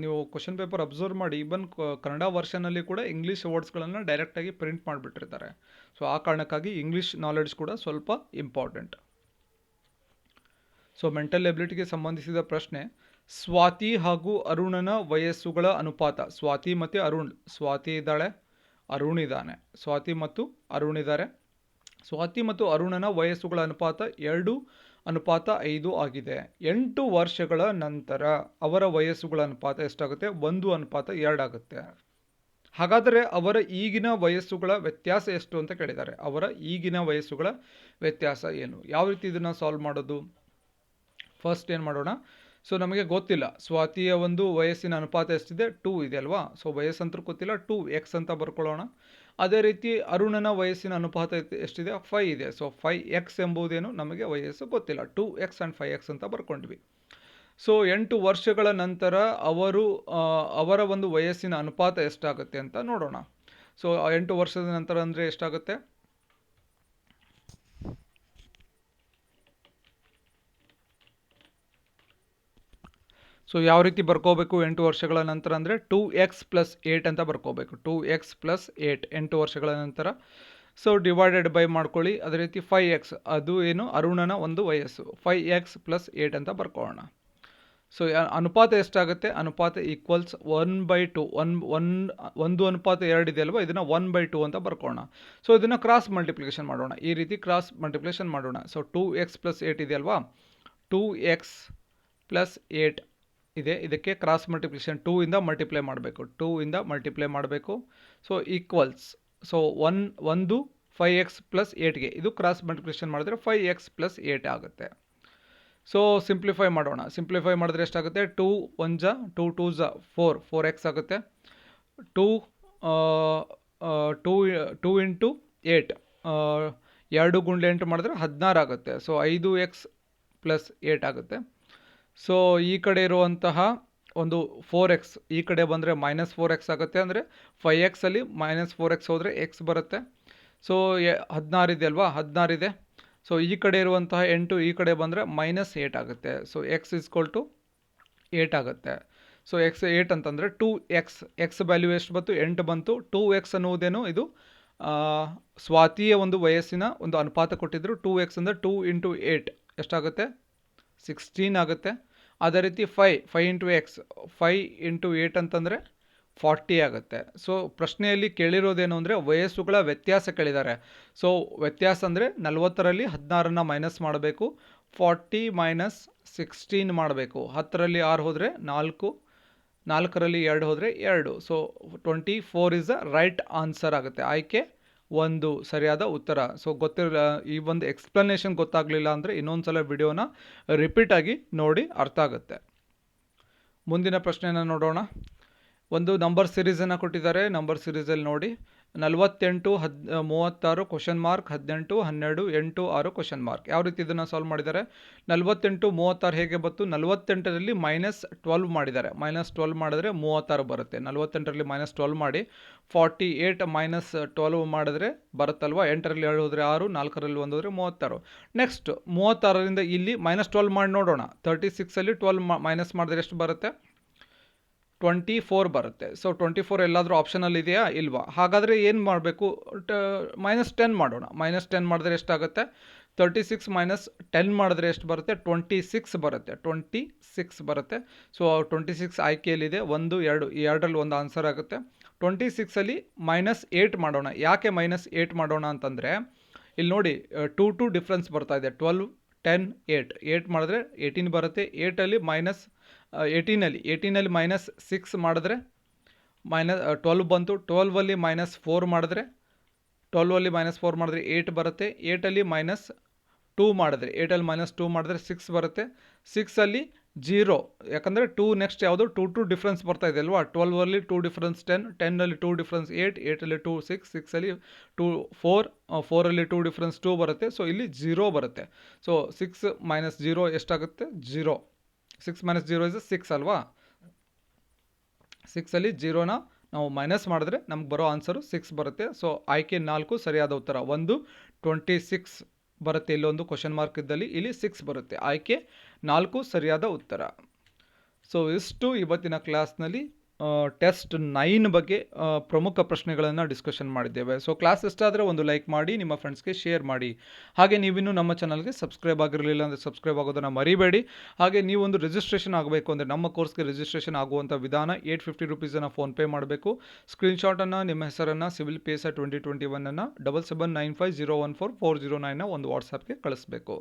ನೀವು ಕ್ವಶನ್ ಪೇಪರ್ ಅಬ್ಸರ್ವ್ ಮಾಡಿ, ಈವನ್ ಕನ್ನಡ ವರ್ಷನಲ್ಲಿ ಕೂಡ ಇಂಗ್ಲೀಷ್ ವರ್ಡ್ಸ್ಗಳನ್ನು ಡೈರೆಕ್ಟಾಗಿ ಪ್ರಿಂಟ್ ಮಾಡಿಬಿಟ್ಟಿರ್ತಾರೆ. ಸೊ ಆ ಕಾರಣಕ್ಕಾಗಿ ಇಂಗ್ಲೀಷ್ ನಾಲೆಡ್ಜ್ ಕೂಡ ಸ್ವಲ್ಪ ಇಂಪಾರ್ಟೆಂಟ್. ಸೊ ಮೆಂಟಲ್ ಎಬಿಲಿಟಿಗೆ ಸಂಬಂಧಿಸಿದ ಪ್ರಶ್ನೆ, ಸ್ವಾತಿ ಹಾಗೂ ಅರುಣನ ವಯಸ್ಸುಗಳ ಅನುಪಾತ. ಸ್ವಾತಿ ಮತ್ತು ಅರುಣ್, ಸ್ವಾತಿ ಇದ್ದಾಳೆ, ಅರುಣ್ ಇದ್ದಾನೆ. ಸ್ವಾತಿ ಮತ್ತು ಅರುಣ್ ಇದ್ದಾರೆ. ಸ್ವಾತಿ ಮತ್ತು ಅರುಣನ ವಯಸ್ಸುಗಳ ಅನುಪಾತ 2:5 ಆಗಿದೆ. 8 ವರ್ಷಗಳ ನಂತರ ಅವರ ವಯಸ್ಸುಗಳ ಅನುಪಾತ ಎಷ್ಟಾಗುತ್ತೆ? 1:2 ಆಗುತ್ತೆ. ಹಾಗಾದರೆ ಅವರ ಈಗಿನ ವಯಸ್ಸುಗಳ ವ್ಯತ್ಯಾಸ ಎಷ್ಟು ಅಂತ ಕೇಳಿದ್ದಾರೆ. ಅವರ ಈಗಿನ ವಯಸ್ಸುಗಳ ವ್ಯತ್ಯಾಸ ಏನು? ಯಾವ ರೀತಿ ಇದನ್ನು ಸಾಲ್ವ್ ಮಾಡೋದು? ಫಸ್ಟ್ ಏನು ಮಾಡೋಣ, ಸೊ ನಮಗೆ ಗೊತ್ತಿಲ್ಲ ಸ್ವಾತಿಯ ಒಂದು ವಯಸ್ಸಿನ ಅನುಪಾತ ಎಷ್ಟಿದೆ? 2 ಇದೆ ಅಲ್ವಾ. ಸೊ ವಯಸ್ಸಂತರೂ ಗೊತ್ತಿಲ್ಲ, 2x ಅಂತ ಬರ್ಕೊಳ್ಳೋಣ. ಅದೇ ರೀತಿ ಅರುಣನ ವಯಸ್ಸಿನ ಅನುಪಾತ ಎಷ್ಟಿದೆ? 5 ಇದೆ. ಸೊ 5x ಎಂಬುದೇನು ನಮಗೆ ವಯಸ್ಸು ಗೊತ್ತಿಲ್ಲ, 2x ಆ್ಯಂಡ್ 5x ಅಂತ ಬರ್ಕೊಂಡ್ವಿ. ಸೊ 8 ವರ್ಷಗಳ ನಂತರ ಅವರ ಒಂದು ವಯಸ್ಸಿನ ಅನುಪಾತ ಎಷ್ಟಾಗುತ್ತೆ ಅಂತ ನೋಡೋಣ. ಸೊ 8 ವರ್ಷದ ನಂತರ ಅಂದರೆ ಎಷ್ಟಾಗುತ್ತೆ? ಸೊ ಯಾವ ರೀತಿ ಬರ್ಕೋಬೇಕು 8 ವರ್ಷಗಳ ನಂತರ ಅಂದರೆ 2x + 8 ಅಂತ ಬರ್ಕೋಬೇಕು. 2x + 8 8 ವರ್ಷಗಳ ನಂತರ. ಸೊ ಡಿವೈಡೆಡ್ ಬೈ ಮಾಡ್ಕೊಳ್ಳಿ. ಅದೇ ರೀತಿ 5x, ಅದು ಏನು ಅರುಣನ ಒಂದು ವಯಸ್ಸು, 5x + 8 ಅಂತ ಬರ್ಕೊಳ್ಳೋಣ. ಸೊ ಅನುಪಾತ ಎಷ್ಟಾಗುತ್ತೆ? ಅನುಪಾತ ಈಕ್ವಲ್ಸ್ 1/2. 1:2 ಇದೆ ಅಲ್ವಾ, ಇದನ್ನು 1/2 ಅಂತ ಬರ್ಕೊಳ್ಳೋಣ. ಸೊ ಇದನ್ನು ಕ್ರಾಸ್ ಮಲ್ಟಿಪ್ಲಿಕೇಶನ್ ಮಾಡೋಣ. ಈ ರೀತಿ ಕ್ರಾಸ್ ಮಲ್ಟಿಪ್ಲಿಕೇಶನ್ ಮಾಡೋಣ. ಸೊ 2x + 8 ಇದೆ ಅಲ್ವಾ, 2x + 8 ಇದೆ. ಇದಕ್ಕೆ ಕ್ರಾಸ್ ಮಲ್ಟಿಪ್ಲಿಕೇಶನ್ 2 ಇಂದ ಮಲ್ಟಿಪ್ಲೈ ಮಾಡಬೇಕು. ಸೊ ಈಕ್ವಲ್ಸ್, ಸೊ 1 5x + 8ಗೆ ಇದು ಕ್ರಾಸ್ ಮಲ್ಟಿಪ್ಲಿಕೇಶನ್ ಮಾಡಿದ್ರೆ 5x + 8 ಆಗುತ್ತೆ. ಸೊ ಸಿಂಪ್ಲಿಫೈ ಮಾಡೋಣ. ಸಿಂಪ್ಲಿಫೈ ಮಾಡಿದ್ರೆ ಎಷ್ಟಾಗುತ್ತೆ? 2 1 2 2 4x ಆಗುತ್ತೆ. 2 × 8 2 × 8 ಮಾಡಿದ್ರೆ 16 ಆಗುತ್ತೆ. ಸೊ 5x + 8 ಆಗುತ್ತೆ. ಸೊ ಈ ಕಡೆ ಇರುವಂತಹ ಒಂದು 4x ಈ ಕಡೆ ಬಂದರೆ -4x ಆಗುತ್ತೆ. ಅಂದರೆ 5x ಅಲ್ಲಿ -4x ಹೋದರೆ x ಬರುತ್ತೆ. ಸೊ 16 ಇದೆ ಅಲ್ವಾ, 16 ಇದೆ. ಸೊ ಈ ಕಡೆ ಇರುವಂತಹ 8 ಈ ಕಡೆ ಬಂದರೆ -8 ಆಗುತ್ತೆ. ಸೊ x = 8 ಆಗುತ್ತೆ. ಸೊ x 8 ಅಂತಂದರೆ 2x, x ವ್ಯಾಲ್ಯೂ ಎಷ್ಟು ಬಂತು? 8 ಬಂತು. 2x ಅನ್ನುವುದೇನು? ಇದು ಸ್ವಾತಿಯ ಒಂದು ವಯಸ್ಸಿನ ಒಂದು ಅನುಪಾತ ಕೊಟ್ಟಿದ್ರು. 2x ಅಂದರೆ 2 × 8 ಎಷ್ಟಾಗುತ್ತೆ? 16 ಆಗುತ್ತೆ. ಅದೇ ರೀತಿ 5 × x, 5 × 8 ಅಂತಂದರೆ 40 ಆಗುತ್ತೆ. ಸೊ ಪ್ರಶ್ನೆಯಲ್ಲಿ ಕೇಳಿರೋದೇನು ಅಂದರೆ ವಯಸ್ಸುಗಳ ವ್ಯತ್ಯಾಸ ಕೇಳಿದ್ದಾರೆ. ಸೊ ವ್ಯತ್ಯಾಸ ಅಂದರೆ 40ರಲ್ಲಿ 16ನ್ನು ಮೈನಸ್ ಮಾಡಬೇಕು, 40 - 16 ಮಾಡಬೇಕು. 10ರಲ್ಲಿ 6 ಹೋದರೆ 4, 4ರಲ್ಲಿ 2 ಹೋದರೆ 2. So 24 is the right answer ಆಗುತ್ತೆ. ಆಯ್ಕೆ 1 ಸರಿಯಾದ ಉತ್ತರ. ಸೊ ಗೊತ್ತಿರಲಿಲ್ಲ, ಈ ಒಂದು ಎಕ್ಸ್ಪ್ಲನೇಷನ್ ಗೊತ್ತಾಗಲಿಲ್ಲ ಅಂದರೆ ಇನ್ನೊಂದು ಸಲ ವಿಡಿಯೋನ ರಿಪೀಟ್ ಆಗಿ ನೋಡಿ, ಅರ್ಥ ಆಗುತ್ತೆ. ಮುಂದಿನ ಪ್ರಶ್ನೆಯನ್ನು ನೋಡೋಣ. ಒಂದು ನಂಬರ್ ಸಿರೀಸನ್ನು ಕೊಟ್ಟಿದ್ದಾರೆ. ನಂಬರ್ ಸಿರೀಸಲ್ಲಿ ನೋಡಿ 48 36 ಕ್ವಶನ್ ಮಾರ್ಕ್, 18 12 8 6 ಕ್ವಶನ್ ಮಾರ್ಕ್. ಯಾವ ರೀತಿ ಇದನ್ನು ಸಾಲ್ವ್ ಮಾಡಿದ್ದಾರೆ? 48 36 ಹೇಗೆ ಬಂತು? 48ರಲ್ಲಿ -12 ಮಾಡಿದ್ದಾರೆ. -12 ಮಾಡಿದ್ರೆ 36 ಬರುತ್ತೆ. 48ರಲ್ಲಿ -12 ಮಾಡಿ 48 - 12 ಮಾಡಿದ್ರೆ ಬರುತ್ತಲ್ವ. 8ರಲ್ಲಿ 2 ಹೋದರೆ 6, 4ರಲ್ಲಿ 1 ಹೋದರೆ 36. ನೆಕ್ಸ್ಟ್ 36ರಿಂದ ಇಲ್ಲಿ -12 ಮಾಡಿ ನೋಡೋಣ. 36ಅಲ್ಲಿ 12 ಮೈನಸ್ ಮಾಡಿದ್ರೆ ಎಷ್ಟು ಬರುತ್ತೆ? 24 ಬರುತ್ತೆ. ಸೊ 24 ಎಲ್ಲಾದರೂ ಆಪ್ಷನಲ್ಲಿ ಇದೆಯಾ? ಇಲ್ವಾ. ಹಾಗಾದರೆ ಏನು ಮಾಡಬೇಕು? -10 ಮಾಡೋಣ. -10 ಮಾಡಿದ್ರೆ ಎಷ್ಟಾಗುತ್ತೆ? 36 - 10 ಮಾಡಿದ್ರೆ ಎಷ್ಟು ಬರುತ್ತೆ? 26 ಬರುತ್ತೆ. 26 ಬರುತ್ತೆ. ಸೊ 26 ಆಯ್ಕೆಯಲ್ಲಿದೆ. 1 2 ಈ ಎರಡರಲ್ಲಿ ಒಂದು ಆನ್ಸರ್ ಆಗುತ್ತೆ. 26ಅಲ್ಲಿ -8 ಮಾಡೋಣ. ಯಾಕೆ -8 ಮಾಡೋಣ ಅಂತಂದರೆ ಇಲ್ಲಿ ನೋಡಿ 2 ಡಿಫ್ರೆನ್ಸ್ ಬರ್ತಾ ಇದೆ. 12 10 8 8 ಮಾಡಿದ್ರೆ 18 ಬರುತ್ತೆ. 8ಅಲ್ಲಿ -18ನಲ್ಲಿ -6 ಮಾಡಿದ್ರೆ -12 ಬಂತು. 12ಅಲ್ಲಿ -4 ಮಾಡಿದ್ರೆ 12ಅಲ್ಲಿ -4 ಮಾಡಿದ್ರೆ 8 ಬರುತ್ತೆ. 8ಅಲ್ಲಿ -2 ಮಾಡಿದ್ರೆ 8ಅಲ್ಲಿ -2 ಮಾಡಿದ್ರೆ 6 ಬರುತ್ತೆ. 6ಅಲ್ಲಿ 0 ಯಾಕಂದರೆ 2 ನೆಕ್ಸ್ಟ್ ಯಾವುದು 2 ಡಿಫ್ರೆನ್ಸ್ ಬರ್ತಾ ಇದೆ ಅಲ್ವಾ. 12ಅಲ್ಲಿ 2 ಡಿಫ್ರೆನ್ಸ್ 10, 10ಅಲ್ಲಿ 2 ಡಿಫ್ರೆನ್ಸ್ 8, 8ಅಲ್ಲಿ 2 6, 6ಅಲ್ಲಿ 2 4, 4ಅಲ್ಲಿ 2 ಡಿಫ್ರೆನ್ಸ್ 2 ಬರುತ್ತೆ. ಸೊ ಇಲ್ಲಿ 0 ಬರುತ್ತೆ. ಸೊ 6 ಮೈನಸ್ 0 ಎಷ್ಟಾಗುತ್ತೆ? 0. 6 ಮೈನಸ್ 0 ಇಸ್ 6 ಅಲ್ವಾ. 6ಅಲ್ಲಿ 0ನ ನಾವು ಮೈನಸ್ ಮಾಡಿದ್ರೆ ನಮ್ಗೆ ಬರೋ ಆನ್ಸರು 6 ಬರುತ್ತೆ. ಸೊ ಆಯ್ಕೆ 4 ಸರಿಯಾದ ಉತ್ತರ. 26 ಬರುತ್ತೆ, ಇಲ್ಲೊಂದು ಕ್ವಶನ್ ಮಾರ್ಕ್ ಇದ್ದಲ್ಲಿ ಇಲ್ಲಿ 6 ಬರುತ್ತೆ. ಆಯ್ಕೆ 4 ಸರಿಯಾದ ಉತ್ತರ. ಸೊ ಇಷ್ಟು ಇವತ್ತಿನ ಕ್ಲಾಸ್ನಲ್ಲಿ ಟೆಸ್ಟ್ 9 ಬಗ್ಗೆ ಪ್ರಮುಖ ಪ್ರಶ್ನೆಗಳನ್ನು ಡಿಸ್ಕಷನ್ ಮಾಡಿದ್ದೇವೆ. ಸೊ ಕ್ಲಾಸ್ ಇಷ್ಟ ಆದರೆ ಒಂದು ಲೈಕ್ ಮಾಡಿ, ನಿಮ್ಮ ಫ್ರೆಂಡ್ಸ್ಗೆ ಶೇರ್ ಮಾಡಿ. ಹಾಗೆ ನೀವಿನ್ನೂ ನಮ್ಮ ಚಾನಲ್ಗೆ ಸಬ್ಸ್ಕ್ರೈಬ್ ಆಗಿರಲಿಲ್ಲ ಅಂದರೆ ಸಬ್ಸ್ಕ್ರೈಬ್ ಆಗೋದನ್ನು ಮರಿಬೇಡಿ. ಹಾಗೆ ನೀವೊಂದು ರಿಜಿಸ್ಟ್ರೇಷನ್ ಆಗಬೇಕು ಅಂದರೆ ನಮ್ಮ ಕೋರ್ಸ್ಗೆ ರಿಜಿಸ್ಟ್ರೇಷನ್ ಆಗುವಂಥ ವಿಧಾನ $850 ರುಪೀಸನ್ನು ಫೋನ್ಪೇ ಮಾಡಬೇಕು. ಸ್ಕ್ರೀನ್ಶಾಟನ್ನು ನಿಮ್ಮ ಹೆಸರನ್ನು ಸಿವಿಲ್ PSI 2021 7795014409 ಒಂದು ವಾಟ್ಸಪ್ಗೆ ಕಳಿಸ್ಬೇಕು.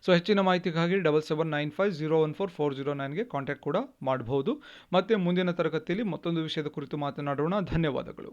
ಸೊ ಹೆಚ್ಚಿನ ಮಾಹಿತಿಗಾಗಿ 7795014409ಗೆ ಕಾಂಟ್ಯಾಕ್ಟ್ ಕೂಡ ಮಾಡಬಹುದು. ಮತ್ತು ಮುಂದಿನ ತರಗತಿಯಲ್ಲಿ ಮತ್ತೊಂದು ವಿಷಯದ ಕುರಿತು ಮಾತನಾಡೋಣ. ಧನ್ಯವಾದಗಳು.